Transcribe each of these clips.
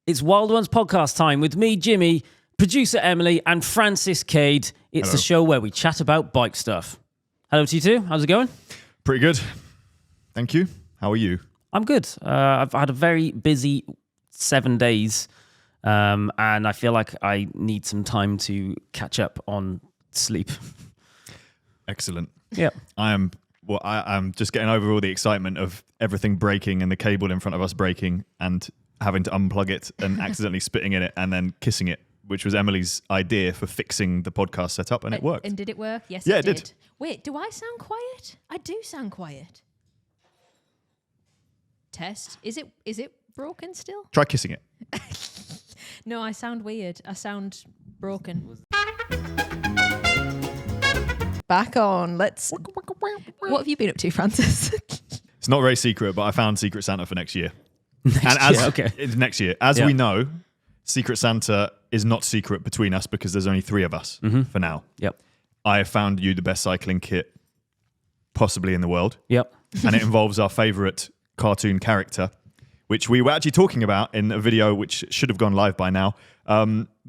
It's Wild Ones podcast time with me, Jimmy, producer Emily, and Francis Cade. It's Hello. a show where we chat about bike stuff. Hello to you two. How's it going? Pretty good. Thank you. How are you? I'm good. I've had a very busy 7 days, and I feel like I need some time to catch up on sleep. Excellent. Yeah. I'm just getting over all the excitement of everything breaking and the cable in front of us breaking and having to unplug it and accidentally spitting in it and then kissing it, which was Emily's idea for fixing the podcast setup, and it worked. And did it work? Yes, Yeah, it it did. Wait, do I sound quiet? I do sound quiet. Test. Is it broken still? Try kissing it. No, I sound weird. I sound broken. Back on. Let's. What have you been up to, Francis? It's not very secret, but I found Secret Santa for next year. It's next year. As we know, Secret Santa is not secret between us because there's only 3 of us for now. Yep. I have found you the best cycling kit possibly in the world. Yep. And it involves our favourite cartoon character, which we were actually talking about in a video which should have gone live by now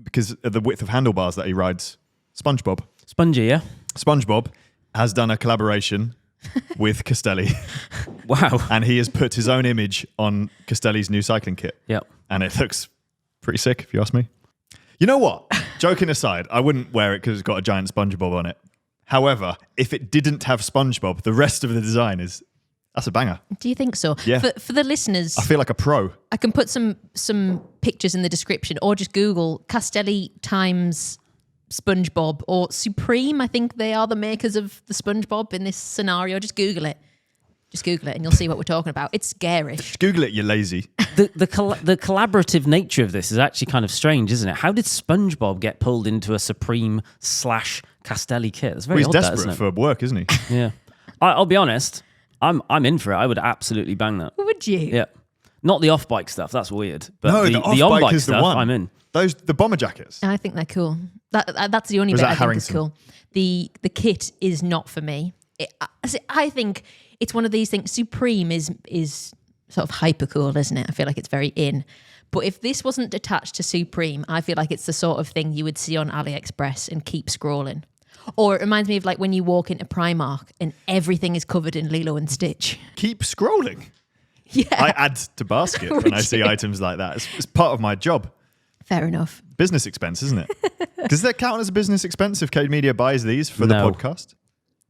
because of the width of handlebars that he rides. Spongebob. Spongy, yeah? Spongebob has done a collaboration with Castelli. Wow. And he has put his own image on Castelli's new cycling kit. Yep. And it looks pretty sick, if you ask me. You know what? Joking aside, I wouldn't wear it because it's got a giant SpongeBob on it. However, if it didn't have SpongeBob, the rest of the design that's a banger. Do you think so? Yeah. For the listeners, I feel like a pro. I can put some pictures in the description, or just Google Castelli times SpongeBob or Supreme. I think they are the makers of the SpongeBob in this scenario. Just Google it. And you'll see what we're talking about. It's garish. Google it, you lazy. The collaborative nature of this is actually kind of strange, isn't it? How did SpongeBob get pulled into a Supreme / Castelli kit? It's very He's odd, desperate isn't it? for work, isn't he? Yeah. I'll be honest. I'm in for it. I would absolutely bang that. Would you? Yeah. Not the off-bike stuff. That's weird. But No, the off-bike on-bike is the stuff, one. I'm in. The bomber jackets. I think they're cool. That's the only Was bit that I think is Harrington? cool. The kit is not for me. I think it's one of these things. Supreme is sort of hyper cool, isn't it? I feel like it's very in. But if this wasn't attached to Supreme, I feel like it's the sort of thing you would see on AliExpress and keep scrolling. Or it reminds me of like when you walk into Primark and everything is covered in Lilo and Stitch. Keep scrolling. Yeah. I add to basket when I see items like that. It's part of my job. Fair enough. Business expense, isn't it? Does that count as a business expense if Cade Media buys these for the podcast?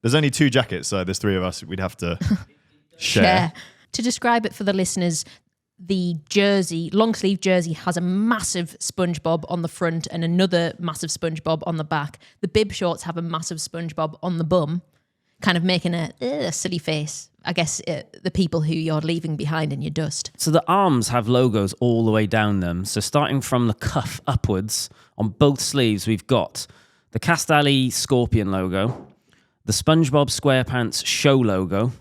There's only 2 jackets, so there's 3 of us. We'd have to share. To describe it for the listeners, the jersey, long sleeve jersey, has a massive SpongeBob on the front and another massive SpongeBob on the back. The bib shorts have a massive SpongeBob on the bum, kind of making a silly face. I guess the people who you're leaving behind in your dust. So the arms have logos all the way down them. So starting from the cuff upwards, on both sleeves, we've got the Castelli Scorpion logo, the SpongeBob SquarePants show logo,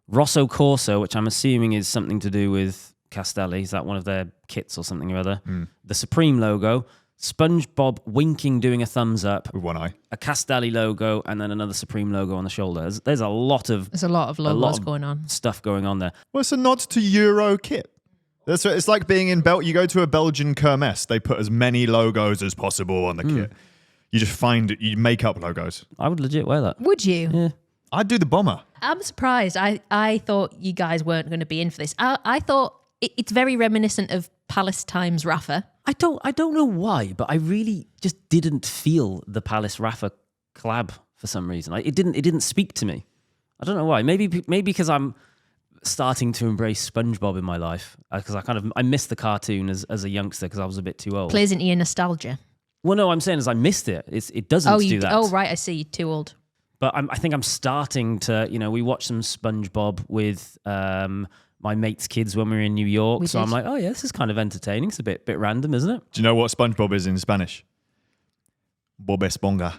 Rosso Corso, which I'm assuming is something to do with Castelli. Is that one of their kits or something or other? The Supreme logo, SpongeBob winking, doing a thumbs up, With one eye. a Castelli logo, and then another Supreme logo on the shoulder. There's a lot of Logos going on. stuff going on there. Well, it's a nod to Euro kit. It's like being in you go to a Belgian kermesse, they put as many logos as possible on the kit. You just you make up logos. I would legit wear that. Would you? Yeah. I'd do the bomber. I'm surprised. I thought you guys weren't going to be in for this. I thought it's very reminiscent of Palace times Rafa. I don't know why, but I really just didn't feel the Palace Rafa collab for some reason. It didn't speak to me. I don't know why. Maybe because I'm starting to embrace SpongeBob in my life because I missed the cartoon as a youngster because I was a bit too old. Plays into your nostalgia. Well, no, I'm saying is I missed it. It doesn't do that. Oh, right. I see. You're too old. But I think I'm starting to, we watched some SpongeBob with my mate's kids when we were in New York. So I'm like, oh yeah, this is kind of entertaining. It's a bit random, isn't it? Do you know what SpongeBob is in Spanish? Bob Esponja.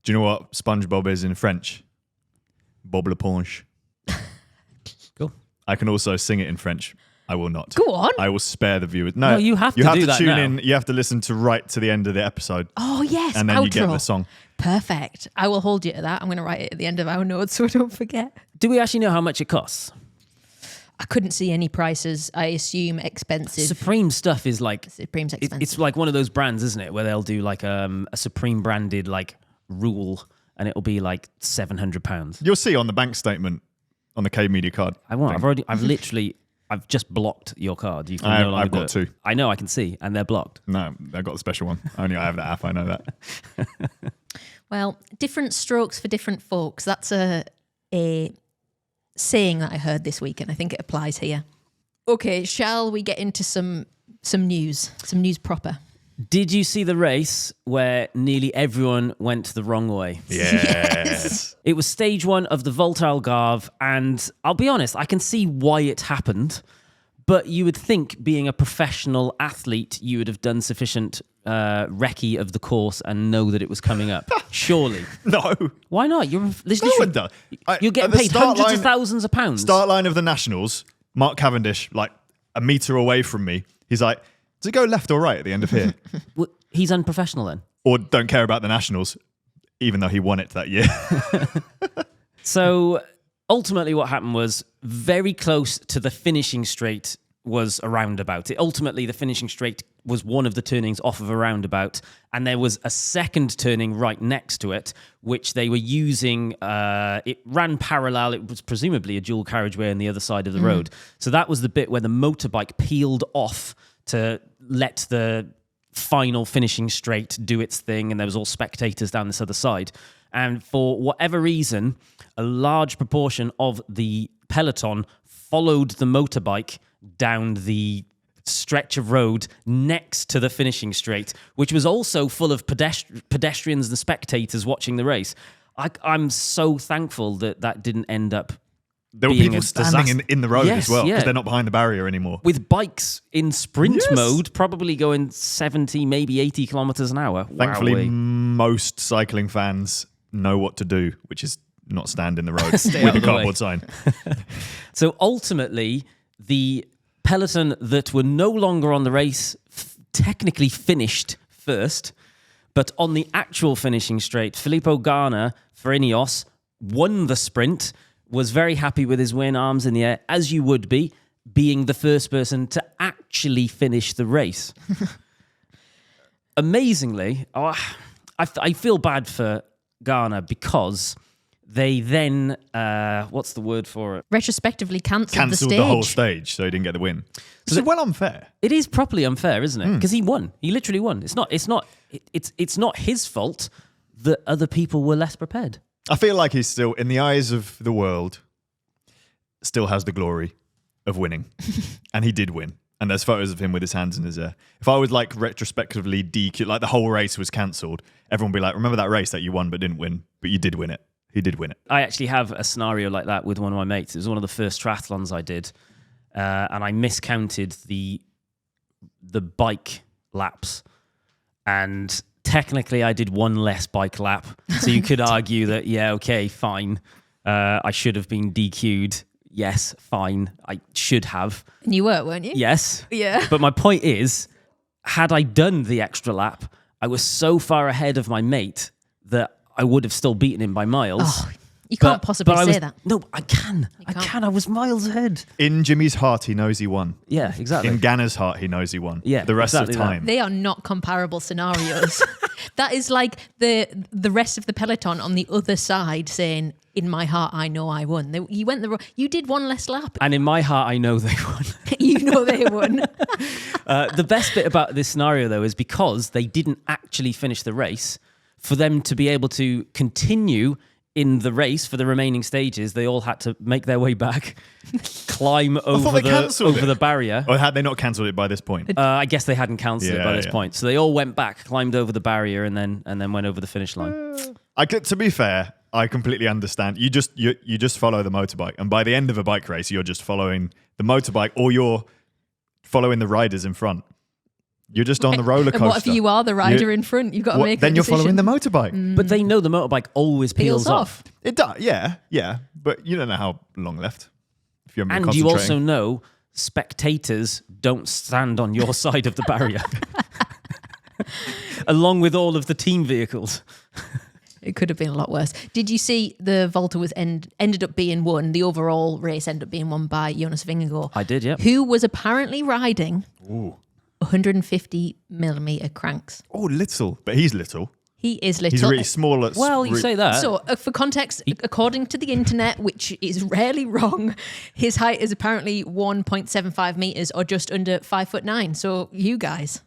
Do you know what SpongeBob is in French? Bob L'Éponge. Cool. I can also sing it in French. I will not. Go on. I will spare the viewers. No, you have to do that tune now. in. You have to listen to right to the end of the episode. Oh, yes. And then outro. you get the song. Perfect. I will hold you to that. I'm going to write it at the end of our notes so I don't forget. Do we actually know how much it costs? I couldn't see any prices. I assume expensive. Supreme stuff is like Supreme's expensive. it's like one of those brands, isn't it, where they'll do like a Supreme branded like rule, and it'll be like £700. You'll see on the bank statement on the Cade Media card. I won't. I've just blocked your card. You can no longer I've got do it. 2. I know, I can see, and they're blocked. No, I got the special one. Only I have the app. I know that. Well, different strokes for different folks. That's a saying that I heard this week, and I think it applies here. Okay, shall we get into some news? Some news proper. Did you see the race where nearly everyone went the wrong way? Yes. It was stage 1 of the Volta al Garve, and I'll be honest, I can see why it happened, but you would think, being a professional athlete, you would have done sufficient recce of the course and know that it was coming up. Surely. No. Why not? You're getting paid hundreds of thousands of pounds. Start line of the Nationals, Mark Cavendish, like a metre away from me. He's like, does it go left or right at the end of here? Well, he's unprofessional then. Or don't care about the Nationals, even though he won it that year. So ultimately what happened was very close to the finishing straight was a roundabout. Ultimately, the finishing straight was one of the turnings off of a roundabout, and there was a second turning right next to it, which they were using. It ran parallel. It was presumably a dual carriageway on the other side of the road. So that was the bit where the motorbike peeled off to let the final finishing straight do its thing, and there was all spectators down this other side. And for whatever reason, a large proportion of the peloton followed the motorbike down the stretch of road next to the finishing straight, which was also full of pedestrians and spectators watching the race. I'm so thankful that didn't end up There were being people a standing disaster. in the road Yes, as well, because yeah. they're not behind the barrier anymore. With bikes in sprint Yes. mode, probably going 70, maybe 80 kilometers an hour. Thankfully, Wowee. most cycling fans know what to do, which is not stand in the road Stay with out a of the way. cardboard sign. So ultimately, the peloton that were no longer on the race technically finished first, but on the actual finishing straight, Filippo Ganna for Ineos won the sprint, was very happy with his win, arms in the air, as you would be, being the first person to actually finish the race. Amazingly, I feel bad for Ganna because they then, what's the word for it? Retrospectively cancelled the Cancelled stage. the whole stage, so he didn't get the win. So well unfair. It is properly unfair, isn't it? Because he won. He literally won. It's not his fault that other people were less prepared. I feel like he's still, in the eyes of the world, still has the glory of winning. And he did win. And there's photos of him with his hands in his air. If I would like retrospectively DQ, like the whole race was cancelled, everyone would be like, remember that race that you won but didn't win? But you did win it. He did win it. I actually have a scenario like that with one of my mates. It was one of the first triathlons I did. And I miscounted the bike laps. And technically, I did one less bike lap. So you could argue that, yeah, okay, fine. I should have been DQ'd. Yes, fine. I should have. And you weren't you? Yes. Yeah. But my point is, had I done the extra lap, I was so far ahead of my mate that I would have still beaten him by miles. Oh, you can't possibly say that. No, I can. I can't. can. I was miles ahead. In Jimmy's heart, he knows he won. Yeah, exactly. In Ganna's heart, he knows he won. Yeah, the rest exactly of that. time. They are not comparable scenarios. That is like the rest of the peloton on the other side saying, "In my heart, I know I won." You did one less lap. And in my heart, I know they won. You know they won. The best bit about this scenario, though, is because they didn't actually finish the race, for them to be able to continue in the race for the remaining stages, they all had to make their way back, climb over the barrier. Or had they not cancelled it by this point? I guess they hadn't cancelled it by this Yeah. point. So they all went back, climbed over the barrier, and then went over the finish line. To be fair, I completely understand. You just follow the motorbike, and by the end of a bike race, you're just following the motorbike, or you're following the riders in front. You're just on the roller coaster. And what if you are the rider in front? You've got to make then a you're decision. following the motorbike. But they know the motorbike always peels off. It does, yeah. But you don't know how long left. If you're And you also know spectators don't stand on your side of the barrier. Along with all of the team vehicles. It could have been a lot worse. Did you see the Volta was ended up being won? The overall race ended up being won by Jonas Vingegaard. I did, yeah. Who was apparently riding Ooh. 150 millimeter cranks. Oh, little. But he's little. He is little. He's really small. Well, you say that. So, for context, according to the internet, which is rarely wrong, his height is apparently 1.75 meters or just under 5'9". So, you guys.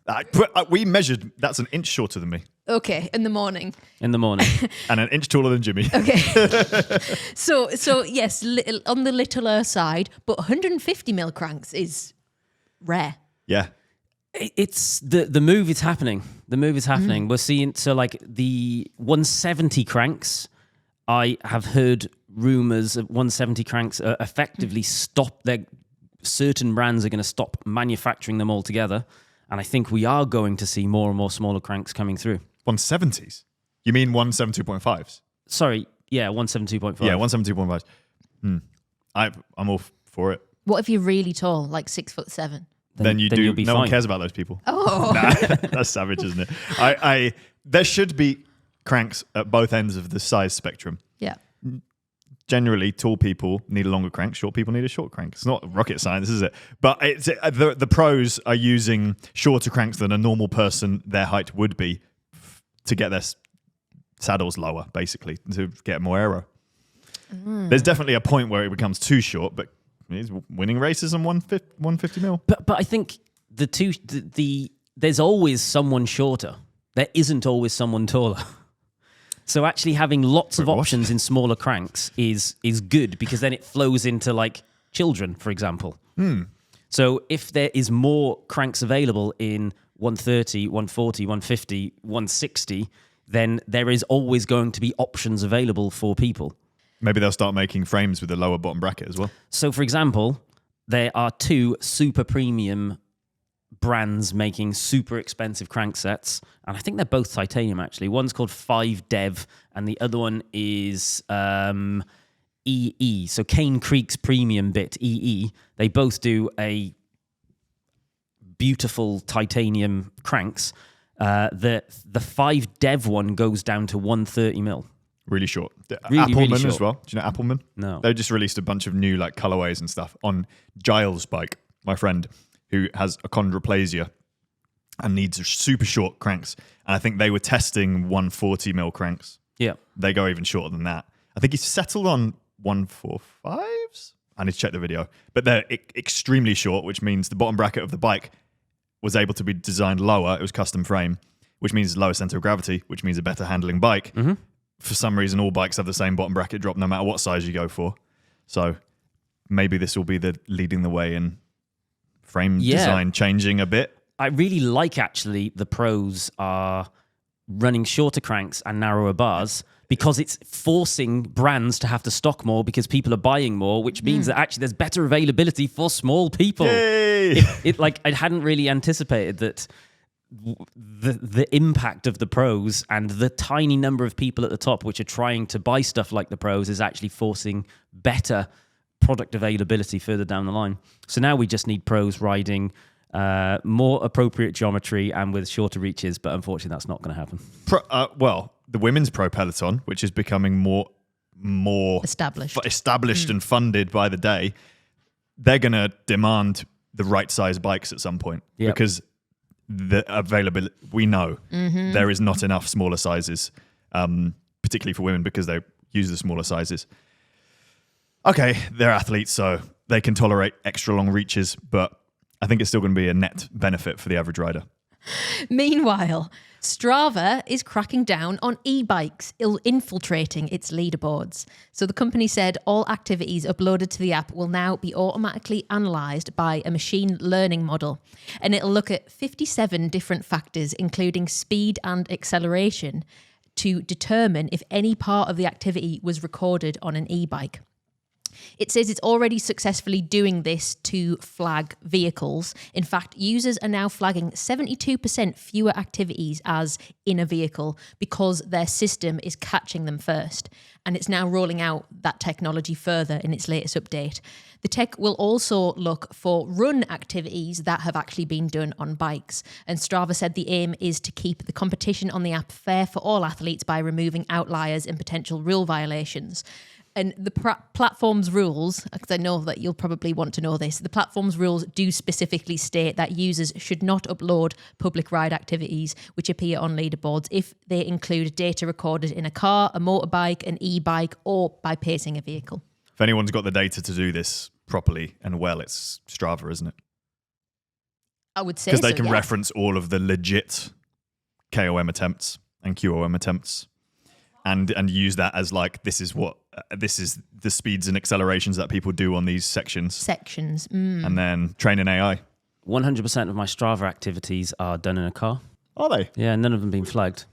We measured, that's an inch shorter than me. Okay, in the morning. In the morning. And an inch taller than Jimmy. Okay. so yes, on the littler side, but 150 mil cranks is rare. Yeah. It's the move is happening. The move is happening. We're seeing, so like the 170 cranks, I have heard rumors of 170 cranks effectively certain brands are going to stop manufacturing them altogether. And I think we are going to see more and more smaller cranks coming through. 170s? You mean 172.5s? Sorry, yeah, 172.5. Yeah, 172.5s. I'm all for it. What if you're really tall, like 6'7"? Then you'll be no fine. one cares about those people. Oh. Nah, that's savage, isn't it? There should be cranks at both ends of the size spectrum. Yeah. Generally, tall people need a longer crank. Short people need a short crank. It's not rocket science, is it? But it's the pros are using shorter cranks than a normal person their height would be to get their saddles lower, basically, to get more aero. There's definitely a point where it becomes too short, but he's winning races on 150 mil. But I think there's always someone shorter. There isn't always someone taller. So actually having lots of options in smaller cranks is good, because then it flows into like children, for example. So if there is more cranks available in 130, 140, 150, 160, then there is always going to be options available for people. Maybe they'll start making frames with a lower bottom bracket as well. So, for example, there are two super premium brands making super expensive cranksets, and I think they're both titanium, actually. One's called 5Dev, and the other one is EE. So, Cane Creek's premium bit, EE. They both do a beautiful titanium cranks. The 5Dev one goes down to 130 mil. Really short. Really Appleman short. as well. Do you know Appleman? No. They just released a bunch of new like colorways and stuff on Giles' bike, my friend, who has achondroplasia and needs super short cranks. And I think they were testing 140 mil cranks. Yeah. They go even shorter than that. I think he's settled on 145s. I need to check the video. But they're extremely short, which means the bottom bracket of the bike was able to be designed lower. It was custom frame, which means lower center of gravity, which means a better handling bike. Mm-hmm. For some reason, all bikes have the same bottom bracket drop no matter what size you go for. So maybe this will be the leading the way in frame design changing a bit. I really like, actually, the pros are running shorter cranks and narrower bars, because it's forcing brands to have to stock more because people are buying more, which means that actually there's better availability for small people. Yay! I hadn't really anticipated that the impact of the pros and the tiny number of people at the top which are trying to buy stuff like the pros is actually forcing better product availability further down the line. So now we just need pros riding more appropriate geometry and with shorter reaches, but unfortunately that's not going to happen. Well, the women's pro peloton, which is becoming more established and funded by the day, they're going to demand the right size bikes at some point because the availability, we know there is not enough smaller sizes, particularly for women, because they use the smaller sizes. Okay, they're athletes, so they can tolerate extra long reaches, but I think it's still going to be a net benefit for the average rider. Meanwhile, Strava is cracking down on e-bikes, infiltrating its leaderboards. So the company said all activities uploaded to the app will now be automatically analysed by a machine learning model. And it'll look at 57 different factors, including speed and acceleration, to determine if any part of the activity was recorded on an e-bike. It says it's already successfully doing this to flag vehicles. In fact, users are now flagging 72% fewer activities as in a vehicle because their system is catching them first. And it's now rolling out that technology further in its latest update. The tech will also look for run activities that have actually been done on bikes. And Strava said the aim is to keep the competition on the app fair for all athletes by removing outliers and potential rule violations. And the platform's rules, because I know that you'll probably want to know this, the platform's rules do specifically state that users should not upload public ride activities which appear on leaderboards if they include data recorded in a car, a motorbike, an e-bike, or by pacing a vehicle. If anyone's got the data to do this properly and well, it's Strava, isn't it? I would say because they so, can yeah. reference all of the legit KOM attempts and QOM attempts, and use that as like this is the speeds and accelerations that people do on these sections, and then train an AI. 100% of my Strava activities are done in a car. Are they? Yeah, none of them been flagged.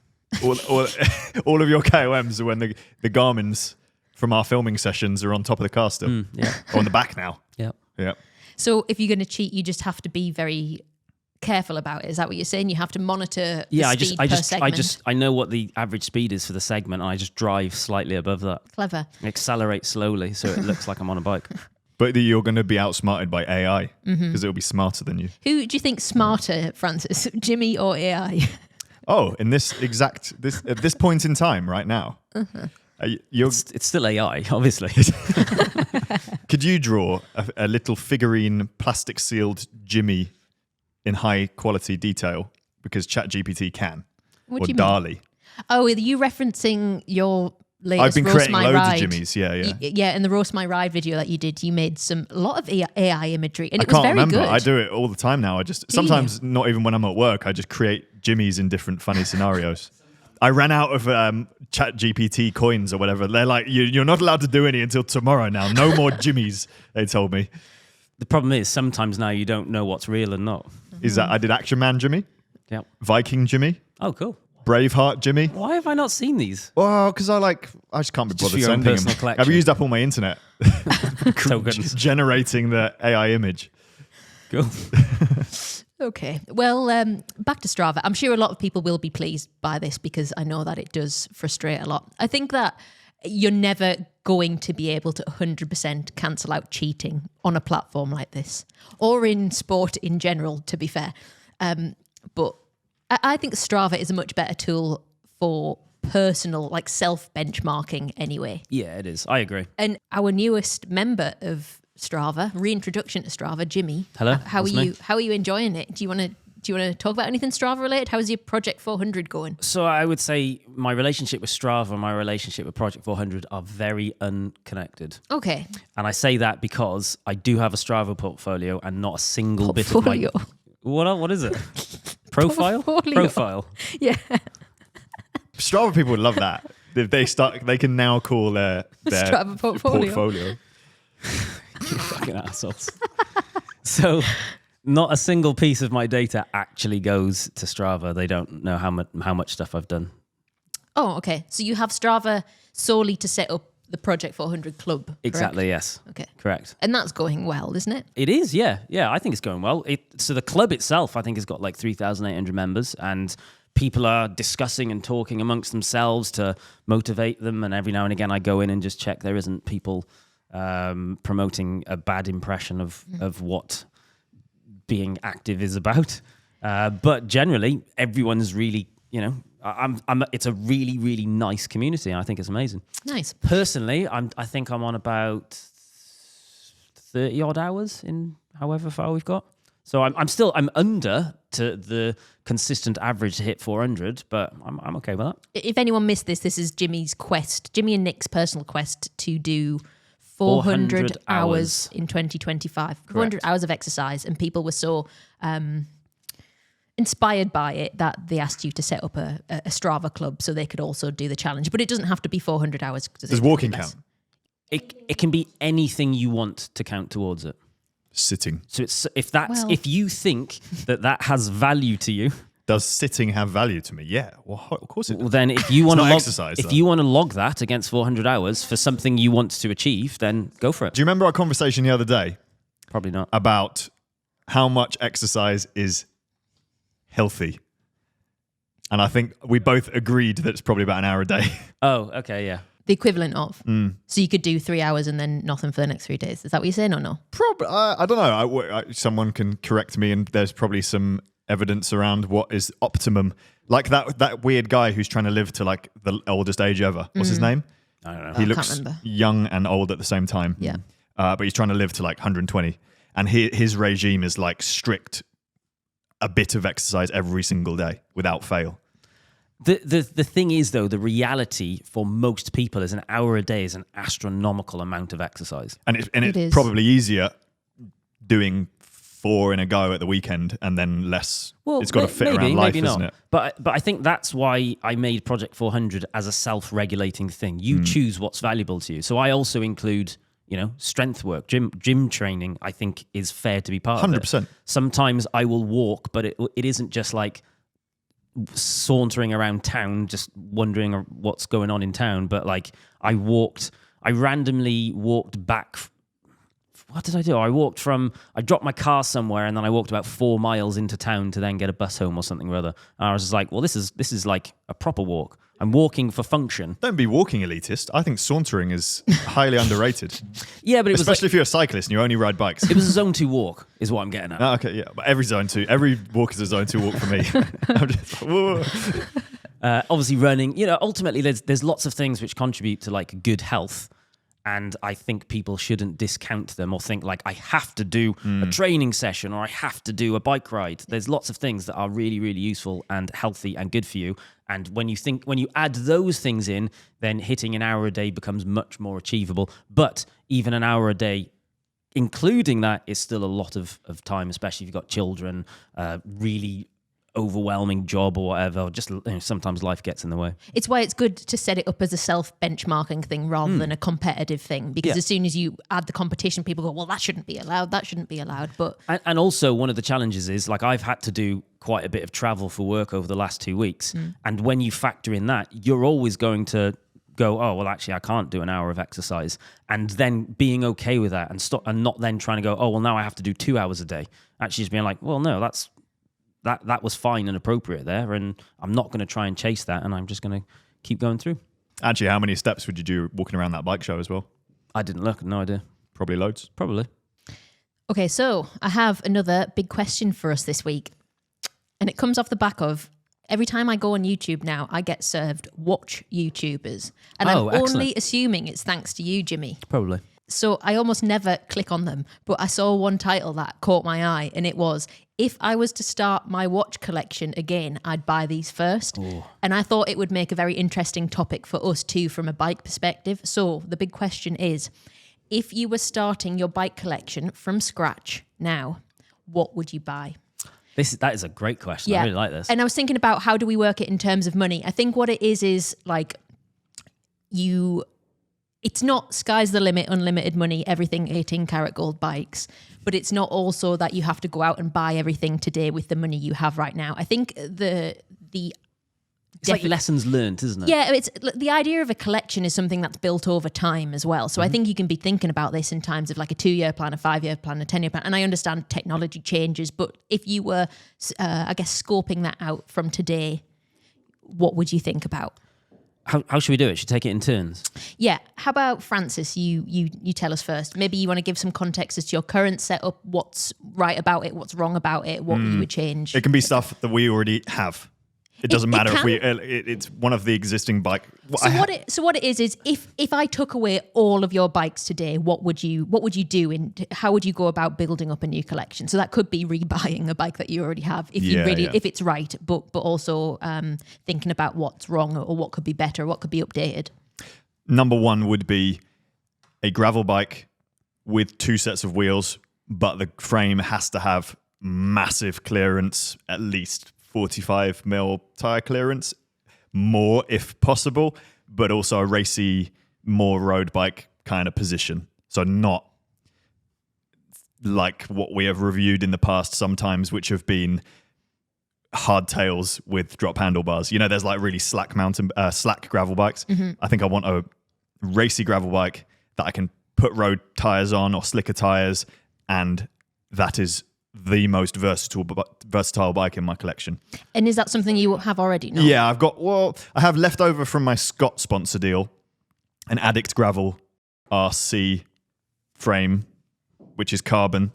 all of your KOMs are when the Garmin's from our filming sessions are on top of the car still. Yeah. Or on the back now. Yeah. So if you're going to cheat, you just have to be very careful about it. Is that what you're saying? You have to monitor the speed per segment. I know what the average speed is for the segment, and I just drive slightly above that. Clever. Accelerate slowly so it looks like I'm on a bike. But you're going to be outsmarted by AI because it'll be smarter than you. Who do you think's smarter, Francis? Jimmy or AI? Oh, in at this point in time, right now, It's still AI, obviously. could you draw a little figurine, plastic sealed Jimmy in high quality detail? Because ChatGPT can. What or do you mean? DALL-E. Oh, are you referencing your latest I've been Roast creating My loads Ride? of Jimmys, yeah. Yeah, in the Roast My Ride video that you did, you made a lot of AI imagery, and I it was can't very remember. good. I do it all the time now. Sometimes not even when I'm at work, I just create Jimmys in different funny scenarios. I ran out of ChatGPT coins or whatever. They're like, you're not allowed to do any until tomorrow now. No more Jimmys, they told me. The problem is sometimes now you don't know what's real and not. Is that I did Action Man Jimmy, Yeah. Viking Jimmy, Oh, cool. Braveheart Jimmy. Why have I not seen these? Well, because I just can't be Just for bothered your own sending personal them. collection. I've used up all my internet Tokens. generating the AI image. Cool. Okay. Well, back to Strava. I'm sure a lot of people will be pleased by this because I know that it does frustrate a lot. I think that you're never going to be able to 100% cancel out cheating on a platform like this, or in sport in general, to be fair. But I think Strava is a much better tool for personal, like self-benchmarking anyway. Yeah, it is. I agree. And our newest member of Strava, reintroduction to Strava, Jimmy. Hello, How are that's me. you? How are you enjoying it? Do you want to talk about anything Strava related? How's your Project 400 going? So I would say my relationship with Strava and my relationship with Project 400 are very unconnected. Okay. And I say that because I do have a Strava portfolio and not a single bit of my... Portfolio. What is it? Profile? Portfolio. Profile. Yeah. Strava people would love that. If they can now call their Strava portfolio. You fucking assholes. So not a single piece of my data actually goes to Strava. They don't know how much stuff I've done. Oh, okay. So you have Strava solely to set up the Project 400 club. Correct? Exactly, yes. Okay. Correct. And that's going well, isn't it? It is, yeah. Yeah, I think it's going well. So the club itself, I think, has got like 3,800 members, and people are discussing and talking amongst themselves to motivate them. And every now and again, I go in and just check there isn't people promoting a bad impression of what being active is about. But generally, everyone's really, it's a really, really nice community, and I think it's amazing. Nice. Personally, I think I'm on about 30 odd hours in however far we've got. So I'm under to the consistent average to hit 400, but I'm okay with that. If anyone missed this is Jimmy's quest, Jimmy and Nick's personal quest to do 400 hours in 2025. 400 hours of exercise, and people were so inspired by it that they asked you to set up a Strava club so they could also do the challenge. But it doesn't have to be 400 hours. Does walking count? It can be anything you want to count towards it. Sitting. So if you think that has value to you, Does sitting have value to me? Yeah, well, of course it does. Well, then if you want to not log, exercise, if though. you want to log that against 400 hours for something you want to achieve, then go for it. Do you remember our conversation the other day Probably not. about how much exercise is healthy? And I think we both agreed that it's probably about an hour a day. Oh, okay, yeah. The equivalent of. So you could do 3 hours and then nothing for the next 3 days. Is that what you're saying or no? Probably, I don't know. Someone can correct me, and there's probably some evidence around what is optimum. Like that weird guy who's trying to live to like the oldest age ever. What's his name? I don't know. He I looks can't remember. young and old at the same time. Yeah. But he's trying to live to like 120. And his regime is like strict, a bit of exercise every single day without fail. The thing is, though, the reality for most people is an hour a day is an astronomical amount of exercise. And It it's is. probably easier doing 4 in a go at the weekend and then less. It's got to fit around life, isn't it? But I think that's why I made Project 400 as a self-regulating thing. You choose what's valuable to you. So I also include, strength work, gym training. I think is fair to be part of it. 100%. Sometimes I will walk, but it isn't just like sauntering around town, just wondering what's going on in town. But like I randomly walked back. What did I do? I dropped my car somewhere and then I walked about 4 miles into town to then get a bus home or something or other. And I was just like, well, this is like a proper walk. I'm walking for function. Don't be walking elitist. I think sauntering is highly underrated. Yeah, but Especially if you're a cyclist and you only ride bikes. it was a zone 2 walk is what I'm getting at. Okay, yeah. But every walk is a zone 2 walk for me. I'm just like, whoa. Obviously running, ultimately there's lots of things which contribute to like good health. And I think people shouldn't discount them or think like I have to do a training session or I have to do a bike ride. There's lots of things that are really, really useful and healthy and good for you. And when you add those things in, then hitting an hour a day becomes much more achievable. But even an hour a day, including that, is still a lot of time, especially if you've got children, really overwhelming job or whatever. Just sometimes life gets in the way. It's why it's good to set it up as a self-benchmarking thing rather than a competitive thing. Because as soon as you add the competition, people go, well, that shouldn't be allowed. That shouldn't be allowed. But and also one of the challenges is like I've had to do quite a bit of travel for work over the last 2 weeks. And when you factor in that, you're always going to go, oh, well, actually, I can't do an hour of exercise. And then being okay with that and not then trying to go, oh, well, now I have to do 2 hours a day. Actually just being like, well, no, that was fine and appropriate there, and I'm not going to try and chase that, and I'm just going to keep going through. Actually, how many steps would you do walking around that bike show as well? I didn't look, no idea. Probably loads. Probably. okay, so I have another big question for us this week. And it comes off the back of every time I go on YouTube now, I get served watch YouTubers. And I'm excellent. only assuming it's thanks to you, Jimmy. Probably. So I almost never click on them, but I saw one title that caught my eye, and it was, if I was to start my watch collection again, I'd buy these first. Ooh. And I thought it would make a very interesting topic for us too from a bike perspective. So the big question is, if you were starting your bike collection from scratch now, what would you buy? That is a great question. I really like this. And I was thinking about how do we work it in terms of money. I think what it is like it's not sky's the limit, unlimited money, everything 18 karat gold bikes, but it's not also that you have to go out and buy everything today with the money you have right now. I think it's like lessons learned, isn't it? Yeah, it's the idea of a collection is something that's built over time as well. So I think you can be thinking about this in times of like a 2-year plan, a 5-year plan, a 10-year plan. And I understand technology changes, but if you were, I guess, scoping that out from today, what would you think about? How should we do it? Should we take it in turns? Yeah. How about Francis? You tell us first. Maybe you want to give some context as to your current setup. What's right about it? What's wrong about it? What you would change? It can be stuff that we already have. It doesn't matter if we. It's one of the existing bike. So what it is if I took away all of your bikes today, what would you do and how would you go about building up a new collection? So that could be rebuying a bike that you already have if if it's right, but also thinking about what's wrong or what could be better, what could be updated. Number one would be a gravel bike with 2 sets of wheels, but the frame has to have massive clearance, at least 45 mil tire clearance, more if possible, but also a racy, more road bike kind of position. So not like what we have reviewed in the past sometimes, which have been hard tails with drop handlebars. You know, there's like really slack gravel bikes. I think I want a racy gravel bike that I can put road tires on or slicker tires, and that is the most versatile bike in my collection. And is that something you have already? No? Yeah, I have leftover from my Scott sponsor deal, an Addict Gravel RC frame, which is carbon.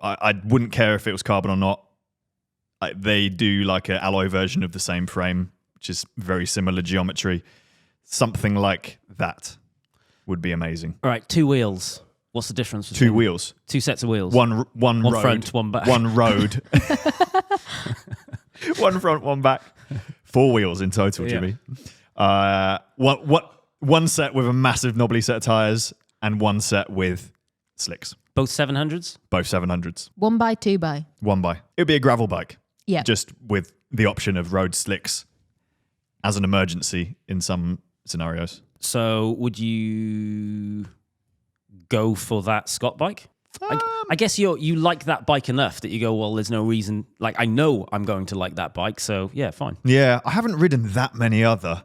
I wouldn't care if it was carbon or not. They do like an alloy version of the same frame, which is very similar geometry. Something like that would be amazing. All right, 2 wheels. What's the difference? Two wheels. 2 sets of wheels. One road, front, one back. One road. One front, one back. 4 wheels in total, Jimmy. One set with a massive knobbly set of tyres and one set with slicks. Both 700s? Both 700s. 1 by 2 by? 1 by. It would be a gravel bike. Yeah. Just with the option of road slicks as an emergency in some scenarios. So would you go for that Scott bike? I guess you like that bike enough that you go, well, there's no reason. Like, I know I'm going to like that bike, so yeah, fine. Yeah, I haven't ridden that many other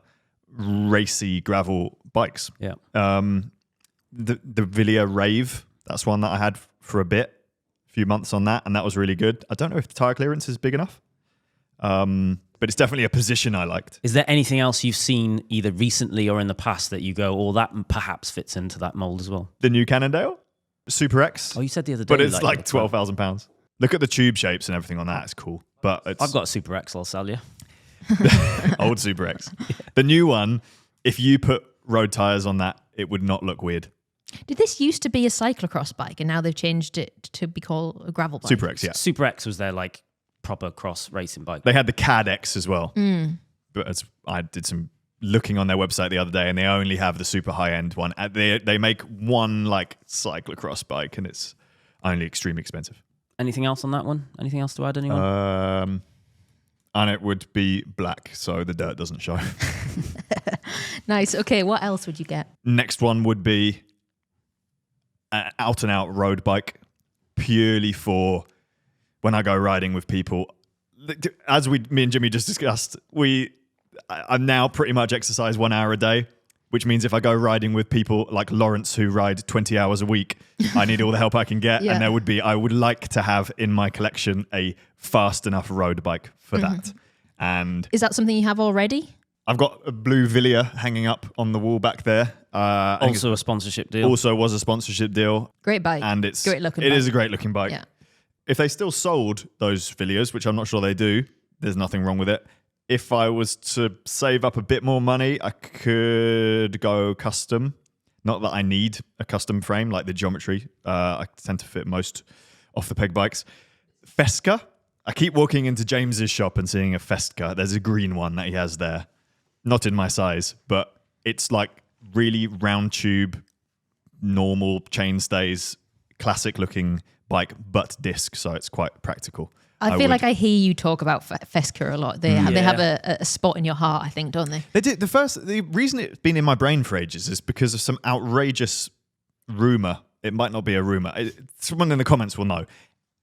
racy gravel bikes. Yeah. The Villia Rave, that's one that I had for a few months on that, and that was really good. I don't know if the tyre clearance is big enough, but it's definitely a position I liked. Is there anything else you've seen either recently or in the past that you go, oh, that perhaps fits into that mold as well? The new Cannondale, Super X. Oh, you said the other day. But it's like £12,000. Look at the tube shapes and everything on that. It's cool. But I've got a Super X, I'll sell you. Old Super X. The new one, if you put road tyres on that, it would not look weird. Did this used to be a cyclocross bike and now they've changed it to be called a gravel bike? Super X, yeah. Super X was their like proper cross racing bike. They had the Cade X as well. But as I did some looking on their website the other day, and they only have the super high end one. They make one like cyclocross bike, and it's only extremely expensive. Anything else on that one? Anything else to add, anyone? And it would be black, so the dirt doesn't show. Nice. Okay, what else would you get? Next one would be an out and out road bike, purely for when I go riding with people. As me and Jimmy just discussed, I now pretty much exercise 1 hour a day, which means if I go riding with people like Lawrence who ride 20 hours a week, I need all the help I can get. Yeah. And I would like to have in my collection a fast enough road bike for that. And Is that something you have already? I've got a blue Villia hanging up on the wall back there. Also a sponsorship deal. Also was a sponsorship deal. Great bike. And Great looking it bike. is a great looking bike. Yeah. If they still sold those Villias, which I'm not sure they do, there's nothing wrong with it. If I was to save up a bit more money, I could go custom. Not that I need a custom frame, like the geometry. I tend to fit most off-the-peg bikes. Fesca. I keep walking into James's shop and seeing a Fesca. There's a green one that he has there. Not in my size, but it's like really round tube, normal chainstays, classic-looking bike, but disc, so it's quite practical. I feel like I hear you talk about Fesca a lot. They have a spot in your heart, I think, don't they? They did. The reason it's been in my brain for ages is because of some outrageous rumor. It might not be a rumor. Someone in the comments will know.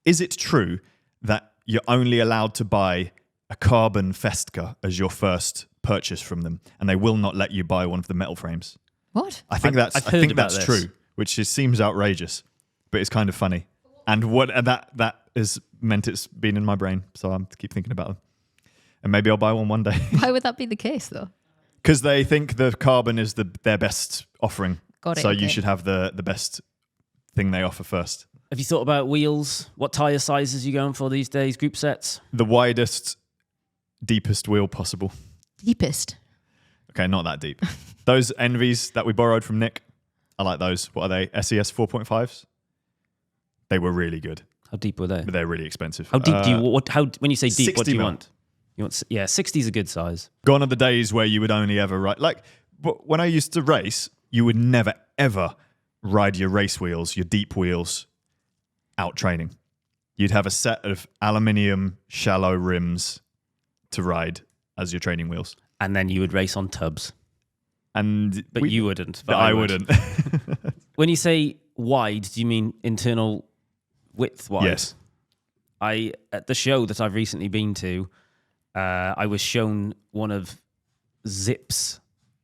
Is it true that you're only allowed to buy a carbon Fesca as your first purchase from them, and they will not let you buy one of the metal frames? What? I think that's true, which seems outrageous, but it's kind of funny. And that is meant it's been in my brain, so I keep thinking about them. And maybe I'll buy one day. Why would that be the case, though? Because they think the carbon is their best offering. Got it. So okay. you should have the best thing they offer first. Have you thought about wheels? What tyre sizes are you going for these days? Group sets? The widest, deepest wheel possible. Deepest. Okay, not that deep. Those Envies that we borrowed from Nick, I like those. What are they? SES 4.5s? They were really good. How deep were they? But they're really expensive. How deep do you want? When you say deep, what do you mil. want? You want? Yeah, 60 is a good size. Gone are the days where you would only ever ride. Like when I used to race, you would never ever ride your race wheels, your deep wheels, out training. You'd have a set of aluminium shallow rims to ride as your training wheels, and then you would race on tubs. But you wouldn't. But I wouldn't. When you say wide, do you mean internal width wise? Yes. At the show that I've recently been to, I was shown one of Zip's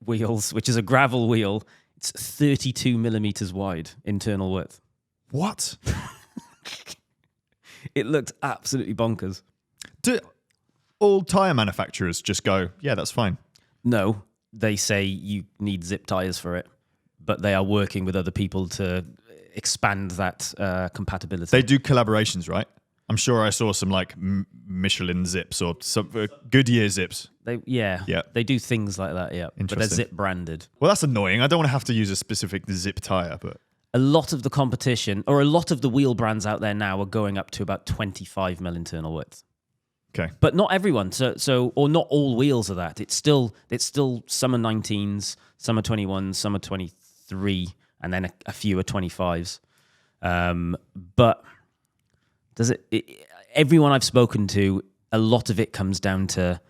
wheels, which is a gravel wheel. It's 32 millimeters wide internal width. What? It looked absolutely bonkers. Do all tyre manufacturers just go, yeah, that's fine? No, they say you need Zip tires for it, but they are working with other people to expand that compatibility. They do collaborations, right? I'm sure I saw some like Michelin zips or some Goodyear zips. They do things like that, yeah. But they're Zip branded. Well, that's annoying. I don't want to have to use a specific Zip tire, but a lot of the competition, or a lot of the wheel brands out there now, are going up to about 25 mil internal width. Okay, but not everyone. So or not all wheels are that. It's still some are 19s, some are 21s, some are 23, and then a few are 25s. But does it? Everyone I've spoken to, a lot of it comes down to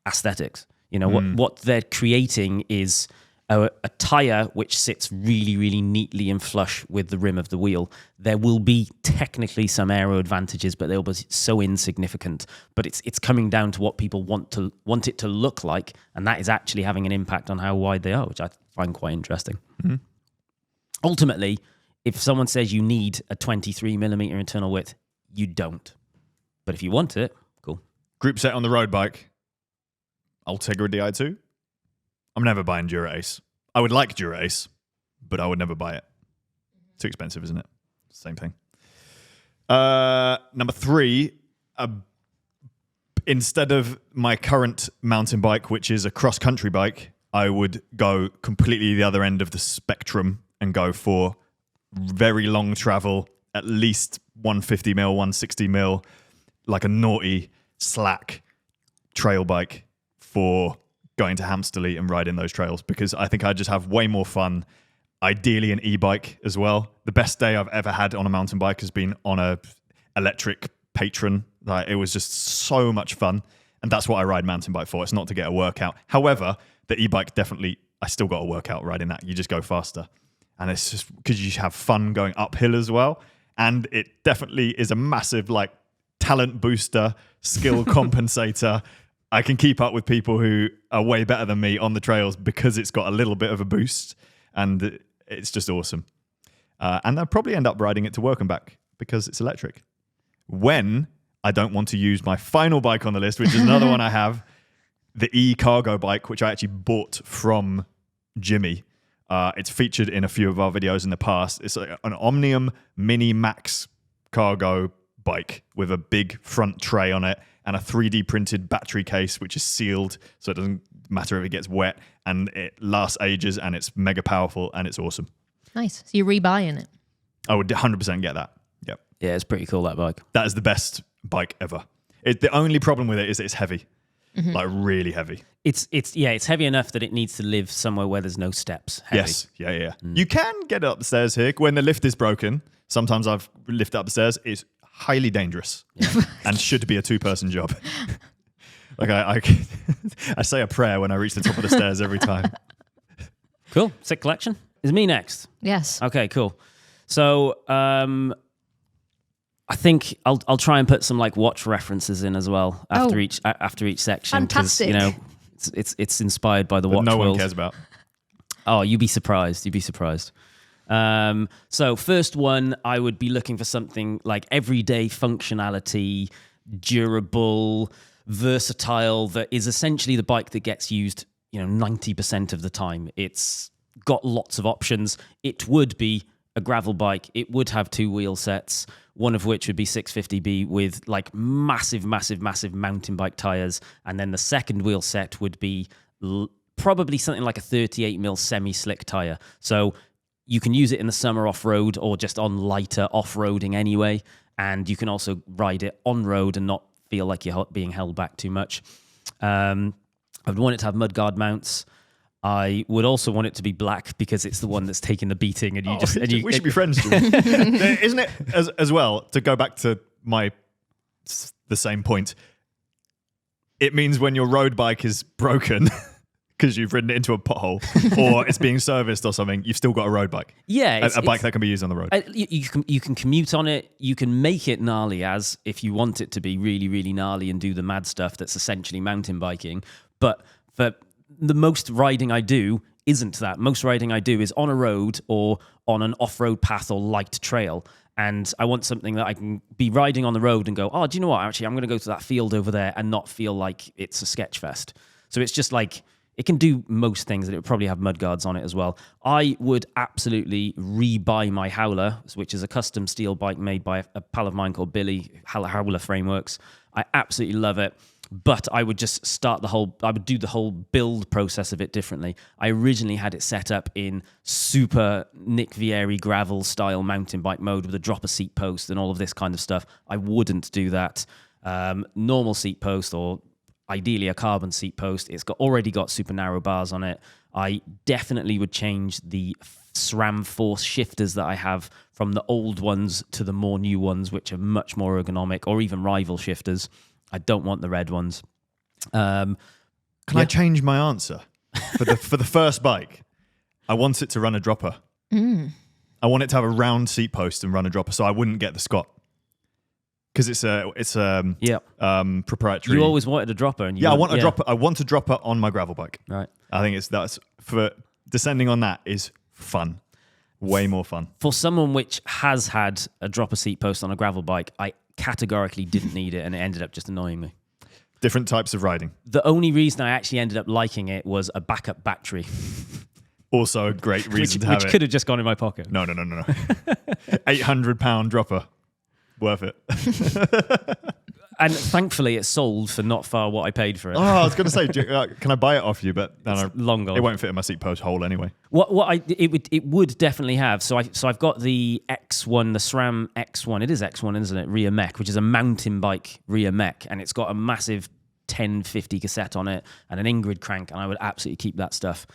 aesthetics. You know, what they're creating is a tire which sits really, really neatly and flush with the rim of the wheel. There will be technically some aero advantages, but they'll be so insignificant. But it's coming down to what people want it to look like, and that is actually having an impact on how wide they are, which I find quite interesting. Mm-hmm. Ultimately, if someone says you need a 23 millimeter internal width, you don't. But if you want it, cool. Group set on the road bike, Ultegra Di2. I'm never buying Dura-Ace. I would like Dura-Ace, but I would never buy it. Too expensive, isn't it? Same thing. Number 3, instead of my current mountain bike, which is a cross-country bike, I would go completely the other end of the spectrum and go for very long travel, at least 150 mil, 160 mil, like a naughty, slack trail bike for going to Hampsterley and riding those trails, because I think I'd just have way more fun. Ideally an e-bike as well. The best day I've ever had on a mountain bike has been on a electric Patron. Like, it was just so much fun. And that's what I ride mountain bike for. It's not to get a workout. However, the e-bike definitely, I still got a workout riding that. You just go faster. And it's just because you have fun going uphill as well. And it definitely is a massive like talent booster, skill compensator. I can keep up with people who are way better than me on the trails because it's got a little bit of a boost, and it's just awesome. And I'll probably end up riding it to work and back because it's electric. When I don't want to use my final bike on the list, which is another one I have, the e-cargo bike, which I actually bought from Jimmi. It's featured in a few of our videos in the past. It's like an Omnium Mini Max cargo bike with a big front tray on it and a 3D printed battery case, which is sealed, so it doesn't matter if it gets wet, and it lasts ages, and it's mega powerful, and it's awesome. Nice. So you're rebuying it? I would 100% get that. Yep. Yeah, it's pretty cool, that bike. That is the best bike ever. The only problem with it is that it's heavy, like really heavy. It's heavy enough that it needs to live somewhere where there's no steps. Heavy. Yes, yeah. You can get up the stairs here when the lift is broken. Sometimes I've lifted up the stairs. It's highly dangerous and should be a 2-person job. Like I say a prayer when I reach the top of the stairs every time. Cool. Sick collection. Is me next? Yes. Okay, cool. So I think I'll try and put some like watch references in as well after each section. Fantastic. You know, it's inspired by the watch no world. one cares about. Oh, you'd be surprised. So first one, I would be looking for something like everyday functionality, durable, versatile, that is essentially the bike that gets used, 90% of the time. It's got lots of options. It would be a gravel bike. It would have 2 wheel sets, one of which would be 650B with like massive mountain bike tires. And then the second wheel set would be probably something like a 38 mil semi-slick tire. So you can use it in the summer off-road or just on lighter off-roading anyway. And you can also ride it on-road and not feel like you're being held back too much. I would want it to have mudguard mounts. I would also want it to be black because it's the one that's taking the beating. And we should be friends, Jimmy. Isn't it, as well, to go back to the same point, it means when your road bike is broken, because you've ridden it into a pothole or it's being serviced or something, you've still got a road bike. Yeah. A bike that can be used on the road. You can commute on it. You can make it gnarly as if you want it to be really, really gnarly and do the mad stuff that's essentially mountain biking. But for the most riding I do isn't that. Most riding I do is on a road or on an off-road path or light trail. And I want something that I can be riding on the road and go, oh, do you know what? Actually, I'm going to go to that field over there and not feel like it's a sketch fest. So it's just like, it can do most things, and it would probably have mudguards on it as well. I would absolutely re-buy my Howler, which is a custom steel bike made by a pal of mine called Billy, Howler Frameworks. I absolutely love it. But I would just I would do the whole build process of it differently. I originally had it set up in super Nick Vieri gravel style mountain bike mode with a dropper seat post and all of this kind of stuff. I wouldn't do that. Normal seat post, or ideally a carbon seat post. It's already got super narrow bars on it. I definitely would change the SRAM Force shifters that I have from the old ones to the more new ones, which are much more ergonomic, or even rival shifters. I don't want the red ones. Can I change my answer? For the first bike, I want it to run a dropper. I want it to have a round seat post and run a dropper, so I wouldn't get the Scott. Because it's proprietary. You always wanted a dropper. And I want a dropper. I want a dropper on my gravel bike. Right. I think that's for descending on that is fun. Way more fun. For someone which has had a dropper seat post on a gravel bike, I categorically didn't need it, and it ended up just annoying me. Different types of riding. The only reason I actually ended up liking it was a backup battery. Also a great reason to have it. Which could have just gone in my pocket. No. £800 dropper. Worth it. And thankfully it sold for not far what I paid for it. Oh, I was going to say, can I buy it off you? But no, long gone. It won't fit in my seat post hole anyway. It would definitely have. So I've got the X1, the SRAM X1. It is X1, isn't it? Rear mech, which is a mountain bike rear mech, and it's got a massive 1050 cassette on it and an Ingrid crank, and I would absolutely keep that stuff.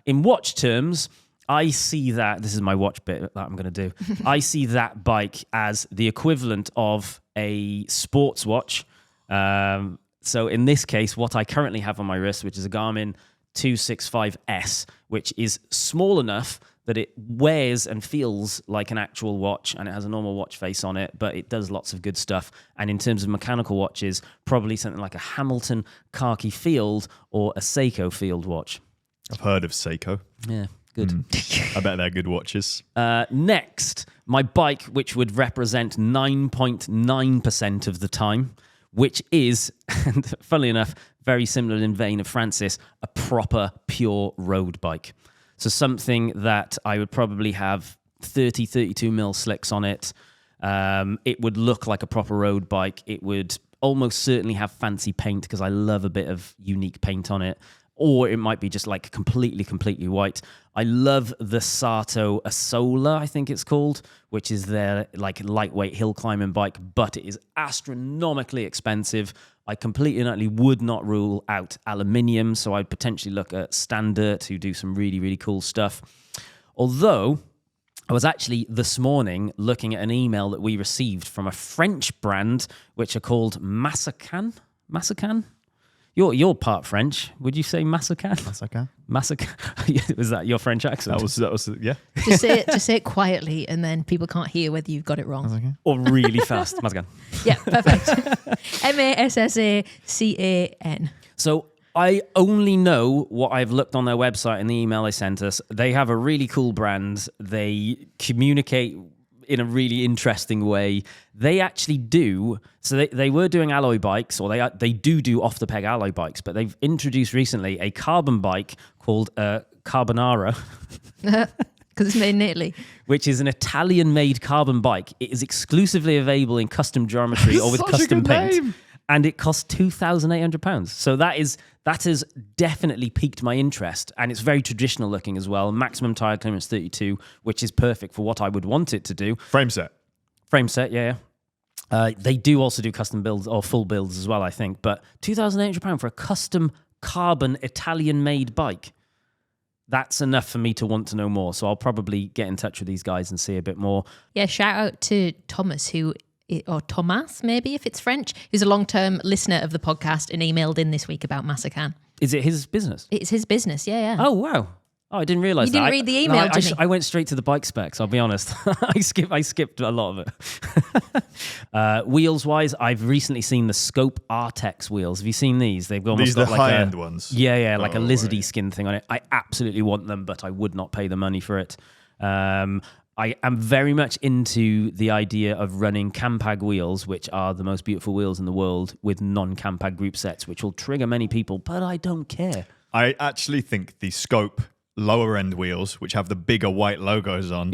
In watch terms, I see that, this is my watch bit that I'm going to do. I see that bike as the equivalent of a sports watch. So in this case, what I currently have on my wrist, which is a Garmin 265S, which is small enough that it wears and feels like an actual watch, and it has a normal watch face on it, but it does lots of good stuff. And in terms of mechanical watches, probably something like a Hamilton Khaki Field or a Seiko Field watch. I've heard of Seiko. Yeah. Good. I bet they're good watches. Next, my bike, which would represent 9.9% of the time, which is, and funnily enough, very similar in vein of Francis, a proper pure road bike. So something that I would probably have 32 mil slicks on it. It would look like a proper road bike. It would almost certainly have fancy paint because I love a bit of unique paint on it. Or it might be just like completely white. I love the Sato Asola, I think it's called, which is their like lightweight hill climbing bike, but it is astronomically expensive. I completely and utterly would not rule out aluminium, so I'd potentially look at Standard, who do some really, really cool stuff. Although I was actually this morning looking at an email that we received from a French brand, which are called Masacan? You're part French. Would you say Masacan? Masacan. Was that your French accent? That was yeah. Just say it quietly, and then people can't hear whether you've got it wrong. Okay. Or really fast. Masacan. Yeah, perfect. Massacan. So I only know what I've looked on their website in the email they sent us. They have a really cool brand. They communicate in a really interesting way. They actually do. So they were doing alloy bikes, or they do off the peg alloy bikes, but they've introduced recently a carbon bike called Carbonara. Because it's made in Italy. Which is an Italian-made carbon bike. It is exclusively available in custom geometry or with custom paint. Name. And it costs £2,800. So that has definitely piqued my interest. And it's very traditional looking as well. Maximum tire clearance 32, which is perfect for what I would want it to do. Frame set, yeah. They do also do custom builds or full builds as well, I think. But £2,800 for a custom carbon Italian-made bike. That's enough for me to want to know more. So I'll probably get in touch with these guys and see a bit more. Yeah, shout out to Thomas, or Thomas, maybe, if it's French, who's a long-term listener of the podcast and emailed in this week about Masacan. Is it his business? It's his business. Yeah. Oh, wow. Oh, I didn't realize You that. didn't read the email, Jimmy? I went straight to the bike specs, I'll be honest. I skipped a lot of it. Wheels-wise, I've recently seen the Scope Artex wheels. Have you seen these? They've almost These are got the like high-end ones? Yeah, like a lizardy right. skin thing on it. I absolutely want them, but I would not pay the money for it. I am very much into the idea of running Campag wheels, which are the most beautiful wheels in the world, with non-Campag group sets, which will trigger many people, but I don't care. I actually think the Scope lower end wheels, which have the bigger white logos on,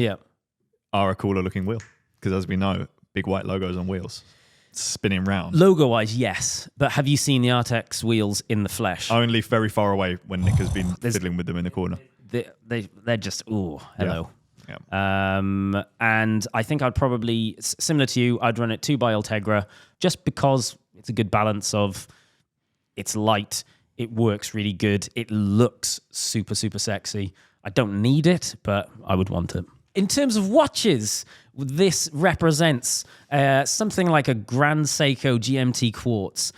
are a cooler looking wheel. Because as we know, big white logos on wheels, spinning round. Logo-wise, yes. But have you seen the Artex wheels in the flesh? Only very far away when Nick has been fiddling with them in the corner. They're just, ooh, hello. Yeah. And I think I'd probably, similar to you, I'd run it 2x Ultegra just because it's a good balance of it's light, it works really good, it looks super, super sexy. I don't need it, but I would want it. In terms of watches, this represents something like a Grand Seiko GMT Quartz.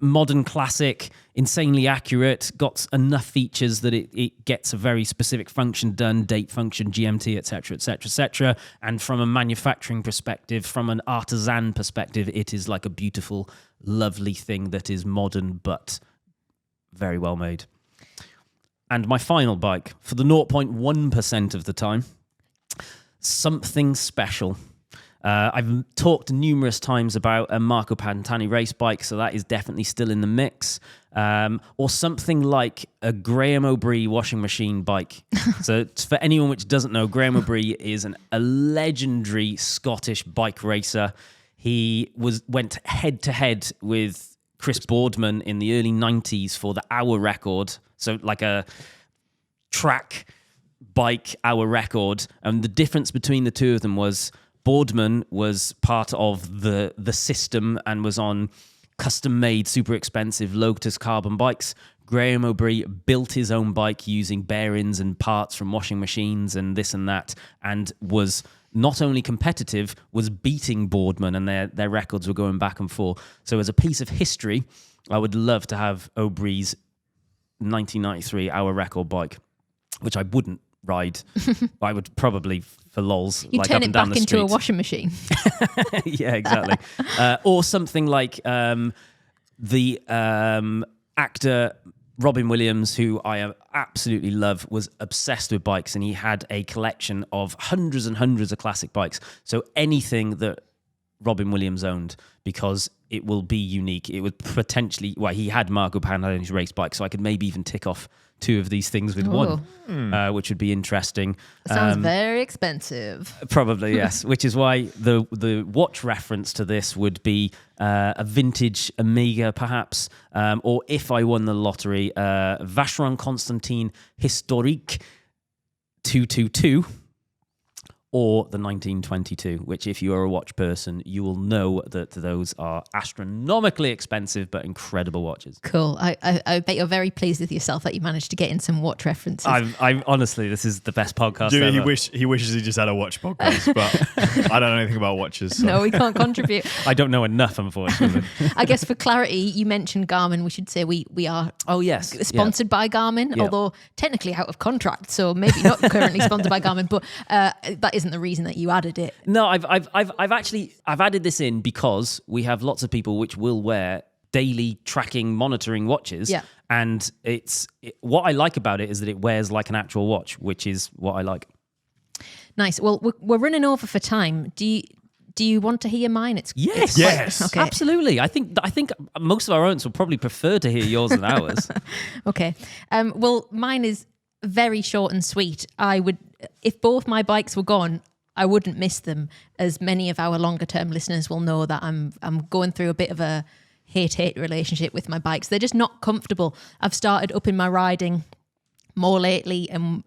Modern classic, insanely accurate, got enough features that it gets a very specific function done, date function, GMT, etc., etc., etc. And from a manufacturing perspective, from an artisan perspective, it is like a beautiful, lovely thing that is modern but very well made. And my final bike, for the 0.1% of the time, something special. I've talked numerous times about a Marco Pantani race bike, so that is definitely still in the mix. Or something like a Graham O'Brien washing machine bike. So for anyone which doesn't know, Graham O'Brien is a legendary Scottish bike racer. He went head-to-head with Chris Boardman in the early 90s for the hour record. So like a track bike hour record. And the difference between the two of them was Boardman was part of the system and was on custom-made, super expensive Lotus carbon bikes. Graham O'Brien built his own bike using bearings and parts from washing machines and this and that, and was not only competitive, was beating Boardman, and their records were going back and forth. So as a piece of history, I would love to have O'Brien's 1993 hour record bike, which I wouldn't ride. I would probably, for lols, You like turn up it and down back the into street. a washing machine. Yeah, exactly. Or something like the actor Robin Williams, who I absolutely love, was obsessed with bikes, and he had a collection of hundreds and hundreds of classic bikes. So anything that Robin Williams owned, because it will be unique. It would potentially, well, he had Marco Pantani's race bike, so I could maybe even tick off two of these things with one, which would be interesting. Sounds very expensive. Probably, yes. Which is why the watch reference to this would be a vintage Omega, perhaps, or if I won the lottery, Vacheron Constantin Historique 222, or the 1922, which if you are a watch person, you will know that those are astronomically expensive but incredible watches. Cool. I bet you're very pleased with yourself that you managed to get in some watch references. I'm honestly, this is the best podcast Jimmy, ever. he wishes he just had a watch podcast, but I don't know anything about watches. So. No, we can't contribute. I don't know enough, unfortunately. I guess for clarity, you mentioned Garmin. We should say we are sponsored by Garmin, although technically out of contract, so maybe not currently sponsored by Garmin, but that isn't the reason that you added it. No, I've added this in because we have lots of people which will wear daily tracking monitoring watches. Yeah. And what I like about it is that it wears like an actual watch, which is what I like. Nice. Well, we're running over for time. Do you want to hear mine? Yes. Okay. Absolutely. I think most of our owners will probably prefer to hear yours than ours. Okay. Well, mine is very short and sweet. If both my bikes were gone, I wouldn't miss them. As many of our longer term listeners will know that I'm going through a bit of a hate relationship with my bikes. They're just not comfortable. I've started upping my riding more lately, and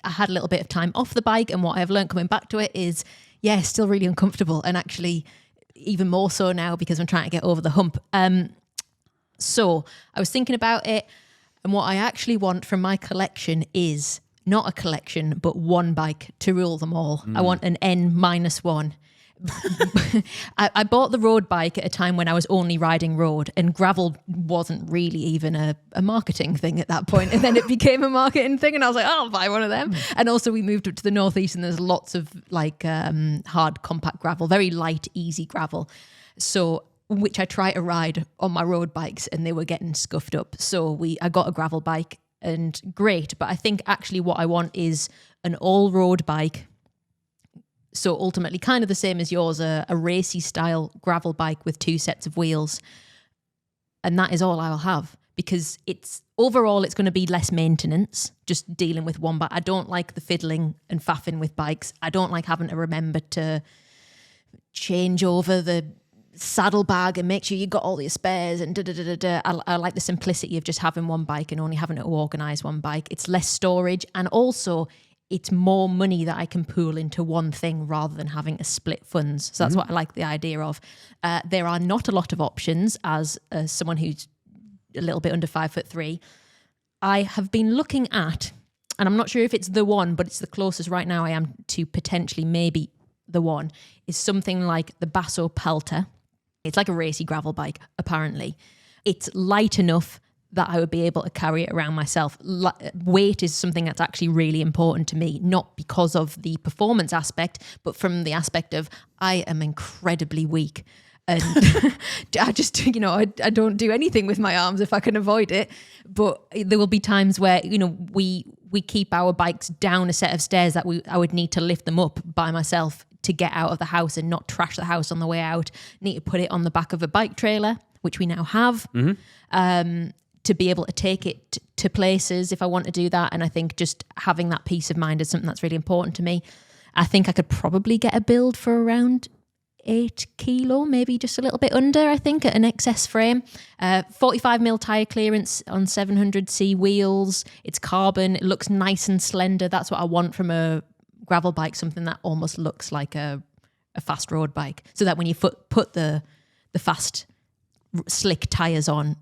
I had a little bit of time off the bike, and what I've learned coming back to it is, still really uncomfortable, and actually even more so now because I'm trying to get over the hump. So I was thinking about it, and what I actually want from my collection is not a collection, but one bike to rule them all. I want an N-1. I bought the road bike at a time when I was only riding road, and gravel wasn't really even a marketing thing at that point. And then it became a marketing thing, and I was like, oh, I'll buy one of them. And also we moved up to the northeast, and there's lots of like hard compact gravel, very light, easy gravel. So which I try to ride on my road bikes, and they were getting scuffed up. So I got a gravel bike, and great. But I think actually what I want is an all road bike. So ultimately kind of the same as yours, a racy style gravel bike with 2 sets of wheels. And that is all I'll have, because it's going to be less maintenance, just dealing with one bike. I don't like the fiddling and faffing with bikes. I don't like having to remember to change over the saddlebag and make sure you got all your spares and da-da-da-da-da. I like the simplicity of just having one bike and only having to organise one bike. It's less storage, and also it's more money that I can pool into one thing rather than having to split funds. So that's what I like the idea of. There are not a lot of options as someone who's a little bit under 5'3". I have been looking at, and I'm not sure if it's the one, but it's the closest right now I am to potentially maybe the one, is something like the Basso Pelter. It's like a racy gravel bike, apparently. It's light enough that I would be able to carry it around myself. Weight is something that's actually really important to me, not because of the performance aspect, but from the aspect of I am incredibly weak. And I just, I don't do anything with my arms if I can avoid it. But there will be times where, we keep our bikes down a set of stairs that I would need to lift them up by myself to get out of the house and not trash the house on the way out. Need to put it on the back of a bike trailer, which we now have. To be able to take it to places if I want to do that. And I think just having that peace of mind is something that's really important to me. I think I could probably get a build for around 8 kilo, maybe just a little bit under, I think, at an XS frame. 45mm tyre clearance on 700C wheels. It's carbon. It looks nice and slender. That's what I want from a gravel bike, something that almost looks like a fast road bike. So that when you put the fast, slick tyres on,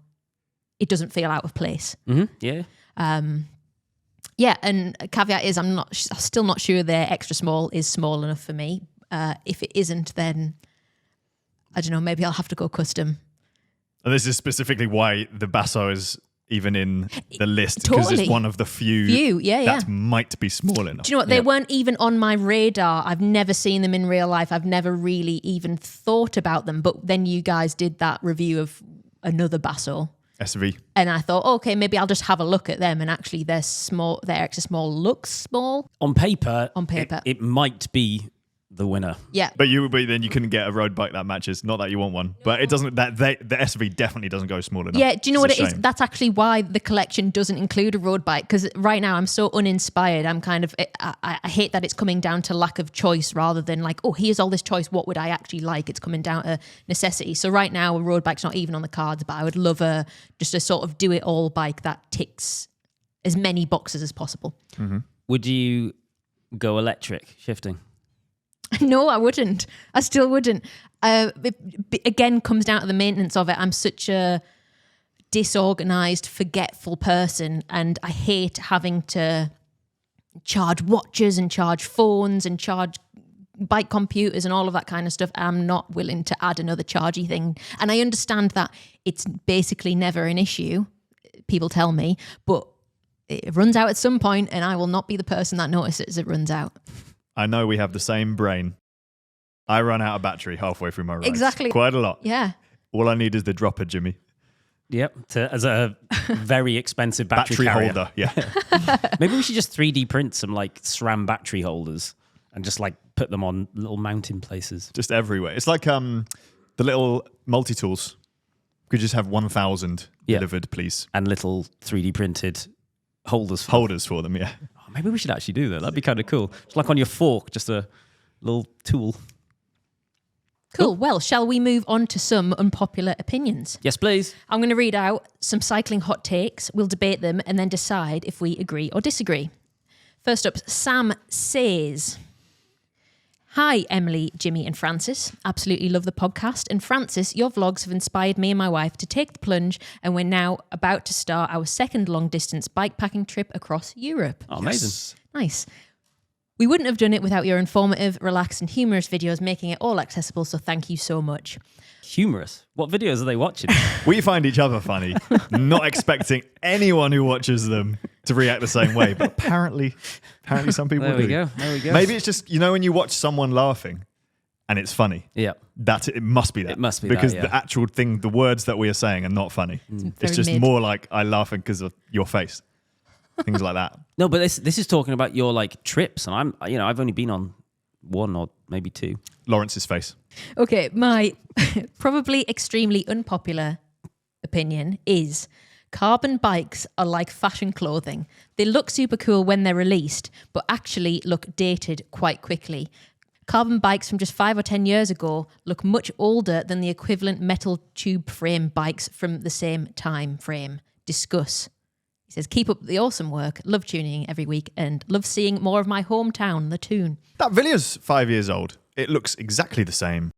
it doesn't feel out of place. Yeah. Yeah, and a caveat is I'm still not sure their extra small is small enough for me. If it isn't, then I don't know, maybe I'll have to go custom. And this is specifically why the Basso is even in the list, because Totally. it's one of the few that yeah. might be small enough. Do you know what? They weren't even on my radar. I've never seen them in real life. I've never really even thought about them. But then you guys did that review of another Basso. SV. And I thought, okay, maybe I'll just have a look at them. And actually, their extra small looks small. On paper, it might be the winner. Yeah. But then you couldn't get a road bike that matches. Not that you want one, but it doesn't. The SV definitely doesn't go small enough. Yeah. Do you know what it is? Shame. That's actually why the collection doesn't include a road bike. Because right now I'm so uninspired. I'm kind of, I hate that it's coming down to lack of choice rather than like, oh, here's all this choice. What would I actually like? It's coming down to necessity. So right now a road bike's not even on the cards, but I would love just a sort of do it all bike that ticks as many boxes as possible. Mm-hmm. Would you go electric shifting? No, I wouldn't. I still wouldn't. It again comes down to the maintenance of it. I'm such a disorganized, forgetful person, and I hate having to charge watches and charge phones and charge bike computers and all of that kind of stuff. I'm not willing to add another chargy thing. And I understand that it's basically never an issue, people tell me, but it runs out at some point and I will not be the person that notices it runs out. I know we have the same brain. I run out of battery halfway through my rides. Exactly. Quite a lot. Yeah. All I need is the dropper, Jimmy. Yep, as a very expensive battery carrier. holder. Yeah. Maybe we should just 3D print some like SRAM battery holders and just like put them on little mounting places. Just everywhere. It's like the little multi-tools. Could just have 1,000 delivered, please. And little 3D printed holders for them, yeah. Oh, maybe we should actually do that. That'd be kind of cool. It's like on your fork, just a little tool. Cool. Well, shall we move on to some unpopular opinions? Yes, please. I'm going to read out some cycling hot takes. We'll debate them and then decide if we agree or disagree. First up, Sam says, "Hi, Emily, Jimmy and Francis. Absolutely love the podcast. And Francis, your vlogs have inspired me and my wife to take the plunge, and we're now about to start our second long-distance bikepacking trip across Europe." Oh, amazing. Yes. Nice. We wouldn't have done it without your informative, relaxed and humorous videos making it all accessible, so thank you so much. Humorous? What videos are they watching? We find each other funny, not expecting anyone who watches them to react the same way. But apparently some people There do. we go. There we go. Maybe it's just, when you watch someone laughing and it's funny. Yeah. It must be that. It must be because that, yeah. the actual thing, the words that we are saying are not funny. It's just more like I laughing because of your face. Things like that. No, but this is talking about your like trips, and I've only been on one or maybe two. Lawrence's face. Okay, my probably extremely unpopular opinion is carbon bikes are like fashion clothing. They look super cool when they're released, but actually look dated quite quickly. Carbon bikes from just 5 or 10 years ago look much older than the equivalent metal tube frame bikes from the same time frame. Discuss. He says, keep up the awesome work. Love tuning in every week and love seeing more of my hometown, the Toon. That Villiers 5 years old. It looks exactly the same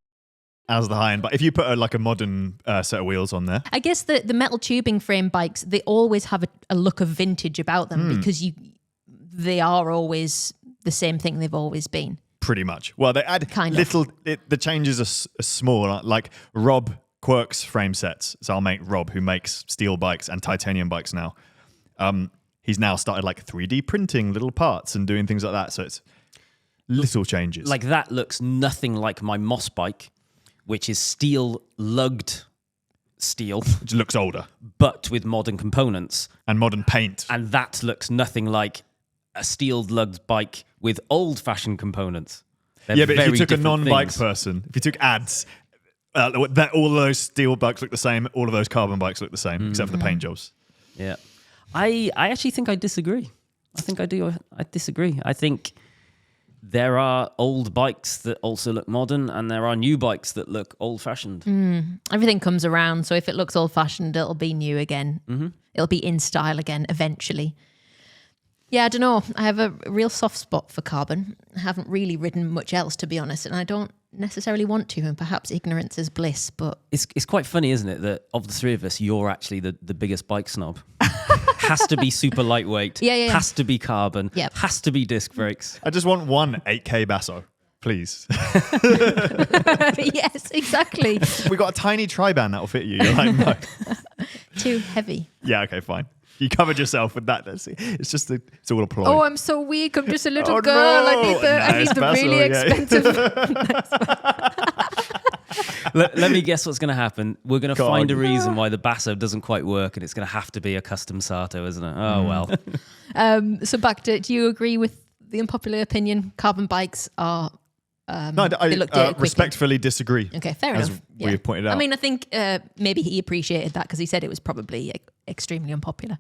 as the high-end. But if you put a modern set of wheels on there. I guess the metal tubing frame bikes, they always have a look of vintage about them because they are always the same thing they've always been. Pretty much. Well, they add the changes are small. Like Rob Quirk's frame sets. It's our mate Rob who makes steel bikes and titanium bikes now. He's now started like 3D printing little parts and doing things like that. So it's little changes. Like that looks nothing like my Moss bike, which is steel lugged steel, which looks older. But with modern components. And modern paint. And that looks nothing like a steel lugged bike with old fashioned components. But if you took a non-bike person, if you took ads, all of those steel bikes look the same, all of those carbon bikes look the same, except for the paint jobs. Yeah. I actually think I disagree. I think I do. I disagree. I think there are old bikes that also look modern and there are new bikes that look old-fashioned. Everything comes around. So if it looks old-fashioned, it'll be new again. Mm-hmm. It'll be in style again eventually. Yeah, I don't know. I have a real soft spot for carbon. I haven't really ridden much else, to be honest, and I don't necessarily want to, and perhaps ignorance is bliss, but... It's quite funny, isn't it, that of the three of us, you're actually the biggest bike snob. Has to be super lightweight. Yeah. Has to be carbon. Yep. Has to be disc brakes. I just want one 8K Basso, please. Yes, exactly. We got a tiny tri-band that'll fit you. You're like, no. Too heavy. Yeah, okay, fine. You covered yourself with that. It's all a ploy. Oh, I'm so weak. I'm just a little Oh, girl. no. I need the really expensive... Let me guess what's going to happen. We're going to find a reason why the Basso doesn't quite work, and it's going to have to be a custom Sato, isn't it? Oh, well. So back to, do you agree with the unpopular opinion? Carbon bikes are... No, they look dated respectfully disagree. Okay, fair as enough. we have pointed out. I mean, I think maybe he appreciated that because he said it was probably extremely unpopular.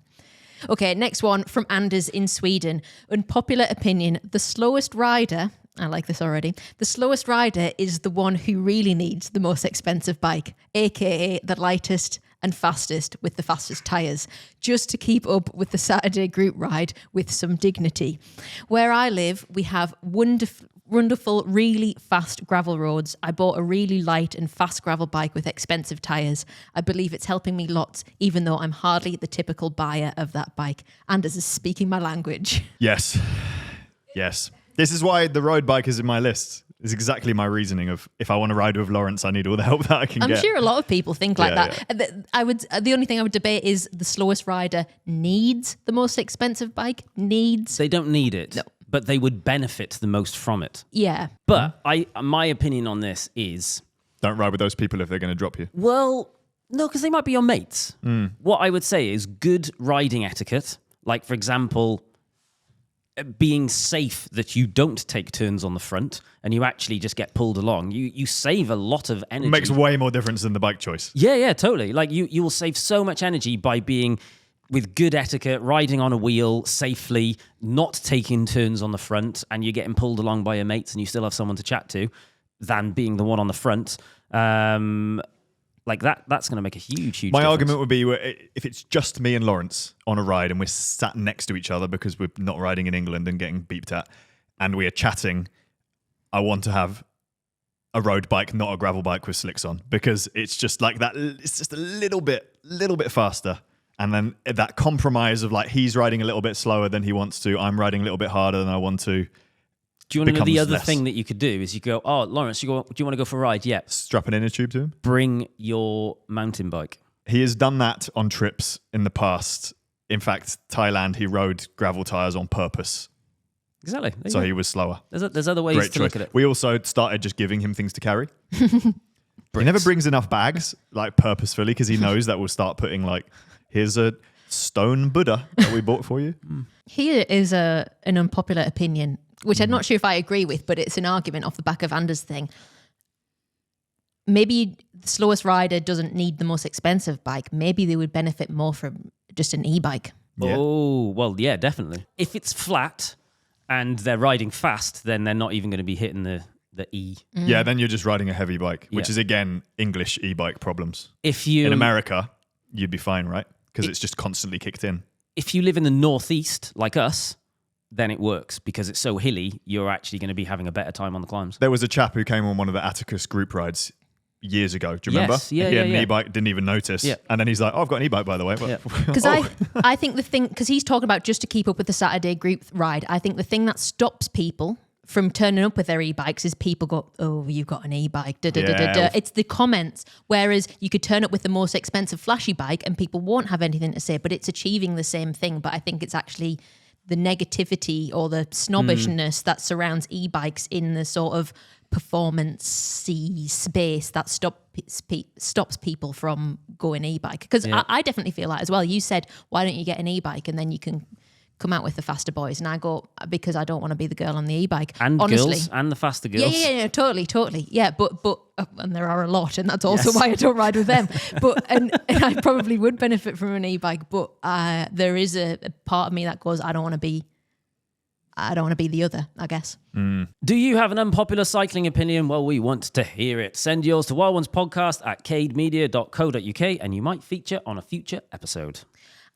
Okay, next one from Anders in Sweden. Unpopular opinion. The slowest rider, I like this already, the slowest rider is the one who really needs the most expensive bike, aka the lightest and fastest with the fastest tyres, just to keep up with the Saturday group ride with some dignity. Where I live, we have wonderful, really fast gravel roads. I bought a really light and fast gravel bike with expensive tyres. I believe it's helping me lots, even though I'm hardly the typical buyer of that bike. Anders is speaking my language. Yes. This is why the road bike is in my list. It's exactly my reasoning of if I want to ride with Lawrence, I need all the help that I can get. I'm sure a lot of people think like that. Yeah. The only thing I would debate is the slowest rider needs the most expensive bike. They don't need it. No. But they would benefit the most from it. Yeah. But my opinion on this is... Don't ride with those people if they're going to drop you. Well, no, because they might be your mates. What I would say is good riding etiquette. Like, for example, being safe that you don't take turns on the front and you actually just get pulled along. You save a lot of energy. It makes way more difference than the bike choice. Yeah, totally. Like, you will save so much energy by being... with good etiquette, riding on a wheel safely, not taking turns on the front, and you're getting pulled along by your mates and you still have someone to chat to, than being the one on the front. Like that's going to make a huge My difference. argument would be if it's just me and Lawrence on a ride and we're sat next to each other because we're not riding in England and getting beeped at, and we are chatting, I want to have a road bike, not a gravel bike with slicks on, because it's just like that. It's just a little bit faster. And then that compromise of like he's riding a little bit slower than he wants to, I'm riding a little bit harder than I want to. Do you want to know the becomes other less. thing that you could do is you go, oh, Lawrence, do you want to go for a ride? Yeah. Strap an inner tube to him. Bring your mountain bike. He has done that on trips in the past. In fact, Thailand, he rode gravel tyres on purpose. Exactly. There you So go. he was slower. There's other ways Great to choice. look at it. We also started just giving him things to carry. He never brings enough bags, like purposefully, because he knows that we'll start putting like, here's a stone Buddha that we bought for you. Here is an unpopular opinion, which I'm not sure if I agree with, but it's an argument off the back of Anders' thing. Maybe the slowest rider doesn't need the most expensive bike. Maybe they would benefit more from just an e-bike. Yeah. Oh, well, yeah, definitely. If it's flat and they're riding fast, then they're not even going to be hitting the E. Yeah, then you're just riding a heavy bike, which Yeah. is, again, English e-bike problems. If you In America, you'd be fine, right? Because it's just constantly kicked in. if you live in the northeast like us, then it works because it's so hilly. You're actually going to be having a better time on the climbs. There was a chap who came on one of the Atticus group rides years ago. Do you remember? Yes, yeah, he had yeah, an yeah. e-bike, didn't even notice. Yeah. And then he's like, oh, I've got an e-bike, by the way. But, Yeah. Because I think the thing, because he's talking about just to keep up with the Saturday group ride, I think the thing that stops people from turning up with their e-bikes is people go, oh, you've got an e-bike. Da, da, da, da, da. Yeah. It's the comments. Whereas you could turn up with the most expensive flashy bike and people won't have anything to say, but it's achieving the same thing. But I think it's actually the negativity or the snobbishness that surrounds e-bikes in the sort of performance-y space that stops people from going e-bike. Because Yeah. I definitely feel that as well. You said, why don't you get an e-bike and then you can come out with the faster boys? And I go, because I don't want to be the girl on the e-bike. And honestly. girls, and the faster girls. Yeah, totally. Yeah, but and there are a lot, and that's also why I don't ride with them. But and I probably would benefit from an e-bike, but there is a part of me that goes, I don't want to be the other, I guess. Do you have an unpopular cycling opinion? Well, we want to hear it. Send yours to wildonespodcast@cademedia.co.uk and you might feature on a future episode.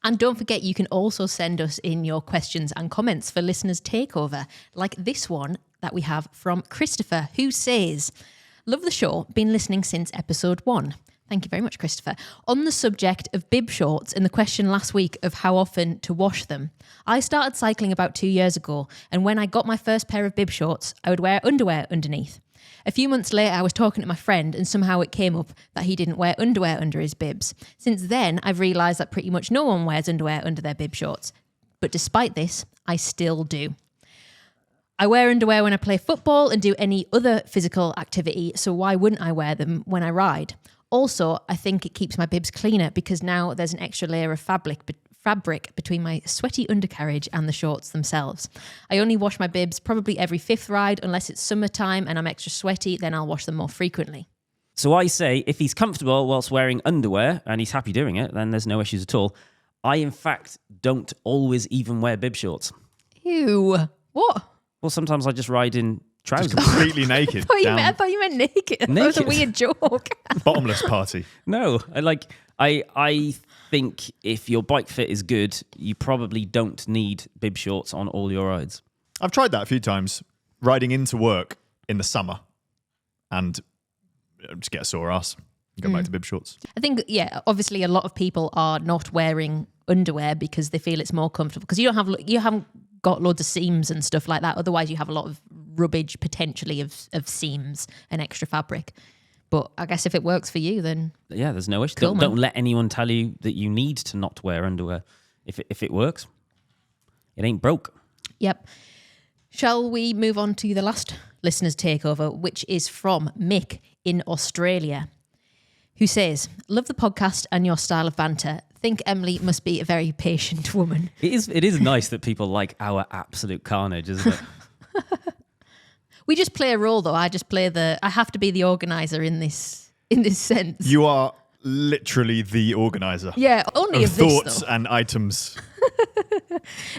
And don't forget, you can also send us in your questions and comments for listeners' takeover, like this one that we have from Christopher, who says, love the show, been listening since episode 1. Thank you very much, Christopher. On the subject of bib shorts and the question last week of how often to wash them, I started cycling about 2 years ago, and when I got my first pair of bib shorts, I would wear underwear underneath. A few months later, I was talking to my friend and somehow it came up that he didn't wear underwear under his bibs. Since then, I've realised that pretty much no one wears underwear under their bib shorts. But despite this, I still do. I wear underwear when I play football and do any other physical activity, so why wouldn't I wear them when I ride? Also, I think it keeps my bibs cleaner because now there's an extra layer of fabric between my sweaty undercarriage and the shorts themselves. I only wash my bibs probably every 5th ride unless it's summertime and I'm extra sweaty, then I'll wash them more frequently. So I say if he's comfortable whilst wearing underwear and he's happy doing it, then there's no issues at all. I, in fact, don't always even wear bib shorts. Ew. What? Well, sometimes I just ride in trousers. Just completely naked. I thought you meant naked. That was a Naked? weird joke. Bottomless party. No, I think if your bike fit is good, you probably don't need bib shorts on all your rides. I've tried that a few times, riding into work in the summer and just get a sore ass. Go back to bib shorts. I think, yeah, obviously a lot of people are not wearing underwear because they feel it's more comfortable because you haven't got loads of seams and stuff like that. Otherwise, you have a lot of rubbish potentially of seams and extra fabric. But I guess if it works for you, then Yeah, there's no issue. Cool, Don't let anyone tell you that you need to not wear underwear. If it works, it ain't broke. yep. Shall we move on to the last listener's takeover, which is from Mick in Australia, who says, love the podcast and your style of banter. Think Emily must be a very patient woman. It is nice that people like our absolute carnage, isn't it? We just play a role though. I have to be the organizer in this sense. You are literally the organizer Yeah, only of of this thoughts though. and items.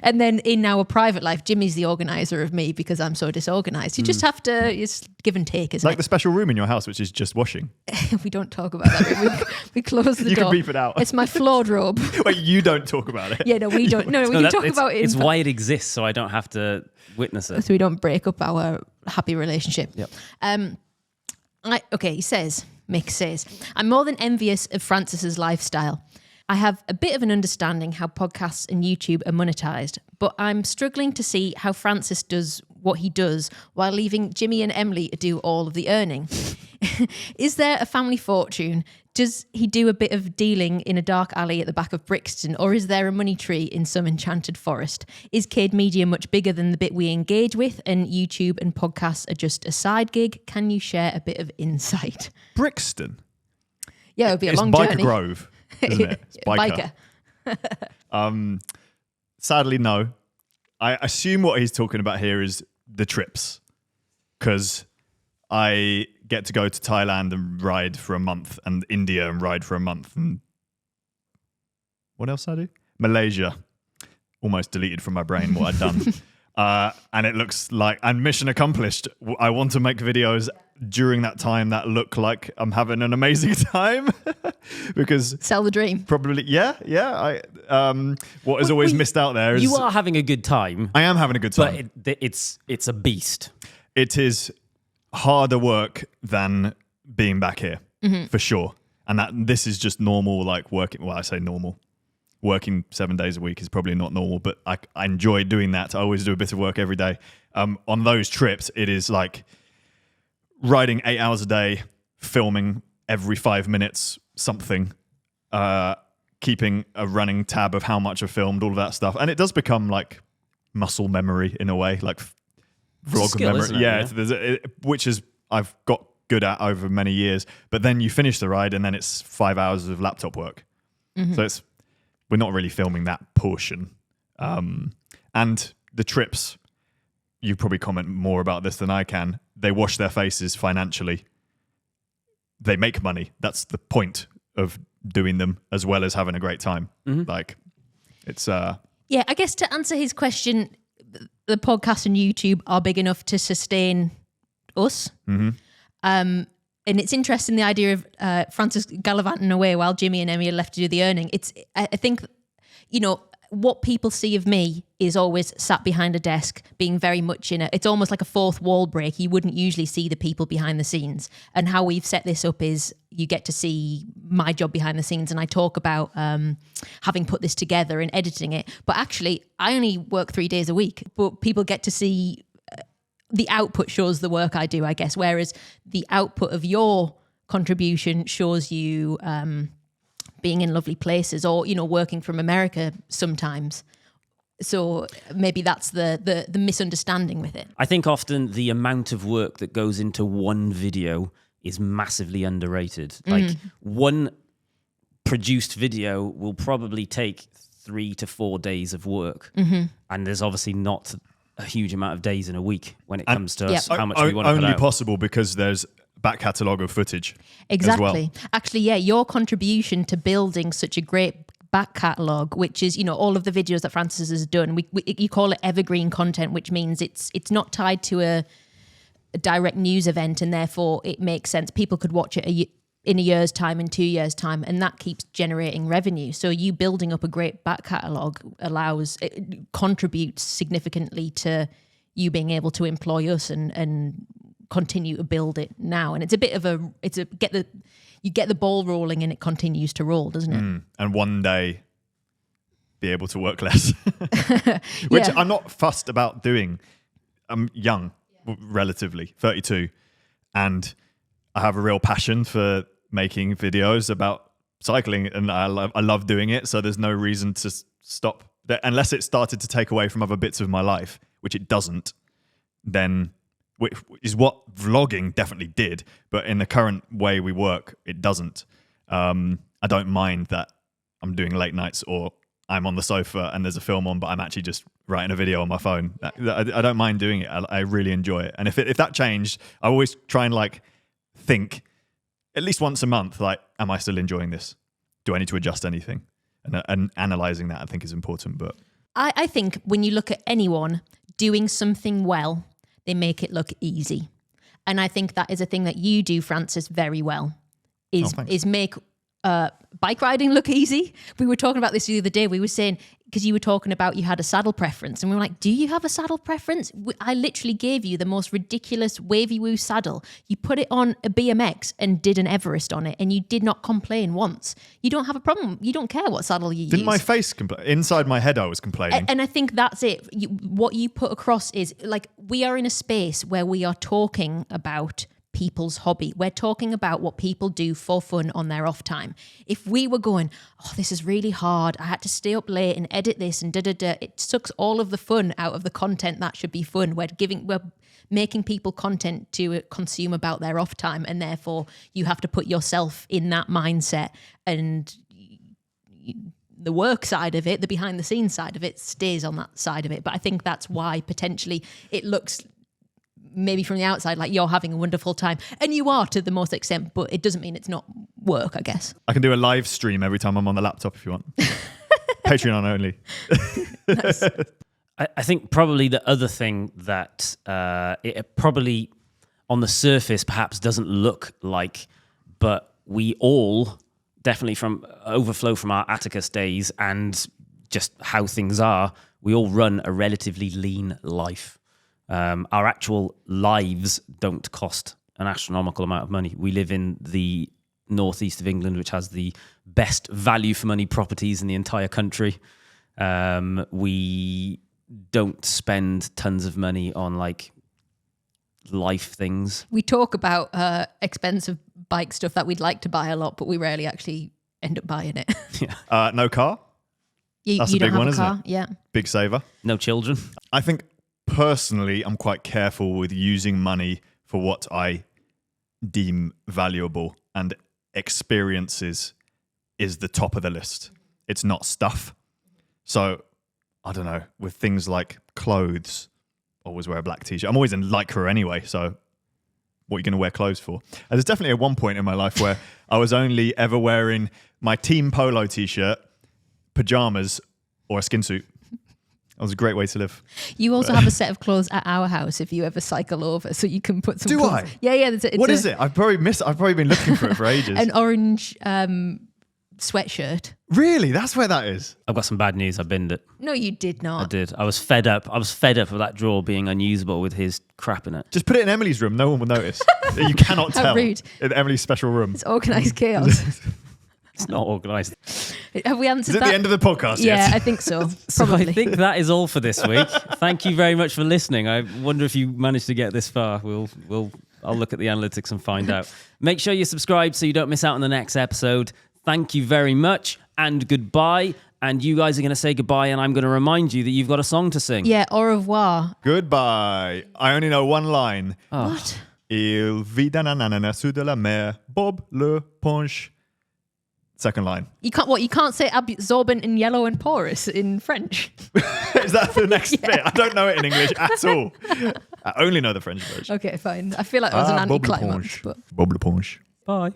And then in our private life, Jimmy's the organizer of me because I'm so disorganized. You just have to, it's give and take, isn't Like the special room in your house, which is just washing. it? We don't talk about that. We close the You door. can beep it out. It's my flawed robe. Wait, you don't talk about it. Yeah, no, we don't. No, we can talk about it. It's why it exists, so I don't have to witness it. so we don't break up our happy relationship. Yep. Mick says, I'm more than envious of Francis's lifestyle. I have a bit of an understanding how podcasts and YouTube are monetized, but I'm struggling to see how Francis does what he does while leaving Jimmy and Emily to do all of the earning. Is there a family fortune? Does he do a bit of dealing in a dark alley at the back of Brixton, or is there a money tree in some enchanted forest? Is Cade Media much bigger than the bit we engage with, and YouTube and podcasts are just a side gig? Can you share a bit of insight? Brixton? Yeah, it would be a It's long Biker journey. Grove, isn't it? It's Biker. Sadly, no. I assume what he's talking about here is the trips, because I get to go to Thailand and ride for a month, and India and ride for a month, and what else I do? Malaysia. Almost deleted from my brain what I'd done. And it looks like, and mission accomplished. I want to make videos during that time that look like I'm having an amazing time because Sell the dream. probably, what is always missed out there is You are having a good time, I am having a good time. but it's a beast. It is harder work than being back here for sure. And this is just normal, like working. Well, I say normal. Working 7 days a week is probably not normal, but I enjoy doing that. I always do a bit of work every day. On those trips, it is like riding 8 hours a day, filming every 5 minutes something, keeping a running tab of how much I've filmed, all of that stuff. And it does become like muscle memory in a way, like vlog skill, memory. isn't it? Yeah, which is I've got good at over many years. But then you finish the ride and then it's 5 hours of laptop work. So we're not really filming that portion. And the trips, you probably comment more about this than I can. They wash their faces financially. They make money. That's the point of doing them, as well as having a great time. Like, it's... Yeah, I guess to answer his question, the podcast and YouTube are big enough to sustain us. And it's interesting, the idea of Francis gallivanting away while Jimmy and Emmy are left to do the earning. I think, what people see of me is always sat behind a desk, being very much it's almost like a fourth wall break. You wouldn't usually see the people behind the scenes. And how we've set this up is you get to see my job behind the scenes. And I talk about having put this together and editing it. But actually, I only work 3 days a week. But people get to see... the output shows the work I do, I guess, whereas the output of your contribution shows you being in lovely places or, working from America sometimes. So maybe that's the misunderstanding with it. I think often the amount of work that goes into one video is massively underrated. Like one produced video will probably take 3 to 4 days of work. And there's obviously not a huge amount of days in a week when it comes to us, how much we want to put only out. possible because there's back catalogue of footage. Exactly. As well. Actually, yeah, your contribution to building such a great back catalogue, which is, all of the videos that Francis has done, you call it evergreen content, which means it's not tied to a direct news event, and therefore it makes sense. People could watch it in a year's time, in 2 years' time, and that keeps generating revenue. So you building up a great back catalogue contributes significantly to you being able to employ us and continue to build it now. And it's a bit of you get the ball rolling and it continues to roll, doesn't it? And one day be able to work less, which I'm not fussed about doing. I'm young, relatively, 32, and I have a real passion for making videos about cycling, and I love doing it. So there's no reason to stop that unless it started to take away from other bits of my life, which it doesn't. Then, which is what vlogging definitely did, but in the current way we work, it doesn't. I don't mind that I'm doing late nights or I'm on the sofa and there's a film on, but I'm actually just writing a video on my phone. I don't mind doing it. I really enjoy it. And if that changed, I always try and think at least once a month, am I still enjoying this? Do I need to adjust anything? And analysing that, I think, is important. But I think when you look at anyone doing something well, they make it look easy. And I think that is a thing that you do, Francis, very well, is make bike riding look easy? We were talking about this the other day. We were saying, because you were talking about you had a saddle preference, and we were like, do you have a saddle preference? I literally gave you the most ridiculous wavy woo saddle. You put it on a BMX and did an Everest on it, and you did not complain once. You don't have a problem. You don't care what saddle you use. Didn't my face complain? Inside my head I was complaining. And I think that's it. What you put across is, like, we are in a space where we are talking about people's hobby. We're talking about what people do for fun on their off time. If we were going, oh, this is really hard, I had to stay up late and edit this and da-da-da, it sucks all of the fun out of the content that should be fun. We're making people content to consume about their off time, and therefore you have to put yourself in that mindset, and the work side of it, the behind the scenes side of it, stays on that side of it. But I think that's why potentially it looks maybe from the outside like you're having a wonderful time, and you are to the most extent, but it doesn't mean it's not work, I guess. I can do a live stream every time I'm on the laptop if you want. Patreon only. Nice. I think probably the other thing that it probably on the surface perhaps doesn't look like, but we all definitely from overflow from our Atticus days and just how things are, we all run a relatively lean life. Our actual lives don't cost an astronomical amount of money. We live in the northeast of England, which has the best value for money properties in the entire country. We don't spend tons of money on like life things. We talk about expensive bike stuff that we'd like to buy a lot, but we rarely actually end up buying it. Yeah. No car. That's you a don't big have one, a isn't car? it? Yeah. Big saver. No children. I think personally, I'm quite careful with using money for what I deem valuable, and experiences is the top of the list. It's not stuff. So, I don't know, with things like clothes, always wear a black t-shirt. I'm always in Lycra anyway, so what are you going to wear clothes for? And there's definitely at one point in my life where I was only ever wearing my team polo t-shirt, pajamas, or a skin suit. That was a great way to live. You also have a set of clothes at our house if you ever cycle over, so you can put some. Do clothes. I? Yeah. What is it? I've probably been looking for it for ages. An orange sweatshirt. Really? That's where that is? I've got some bad news. I binned it. No, you did not. I did. I was fed up. I was fed up of that drawer being unusable with his crap in it. Just put it in Emily's room. No one will notice. You cannot How tell. rude. In Emily's special room. It's organised chaos. It's not organised. Have we answered Is it that? the end of the podcast Yeah, yet? I think so. So Probably. I think that is all for this week. Thank you very much for listening. I wonder if you managed to get this far. I'll look at the analytics and find out. Make sure you subscribe so you don't miss out on the next episode. Thank you very much and goodbye. And you guys are going to say goodbye, and I'm going to remind you that you've got a song to sing. Yeah, au revoir. Goodbye. I only know one line. Oh. What? Il vit dans l'ananas de la mer, Bob le ponche. Second line. You can't say absorbent and yellow and porous in French. Is that the next bit? I don't know it in English at all. I only know the French version. Okay, fine. I feel like that was an Bob le anticlimax. ponche. But Bob le ponche. Bye.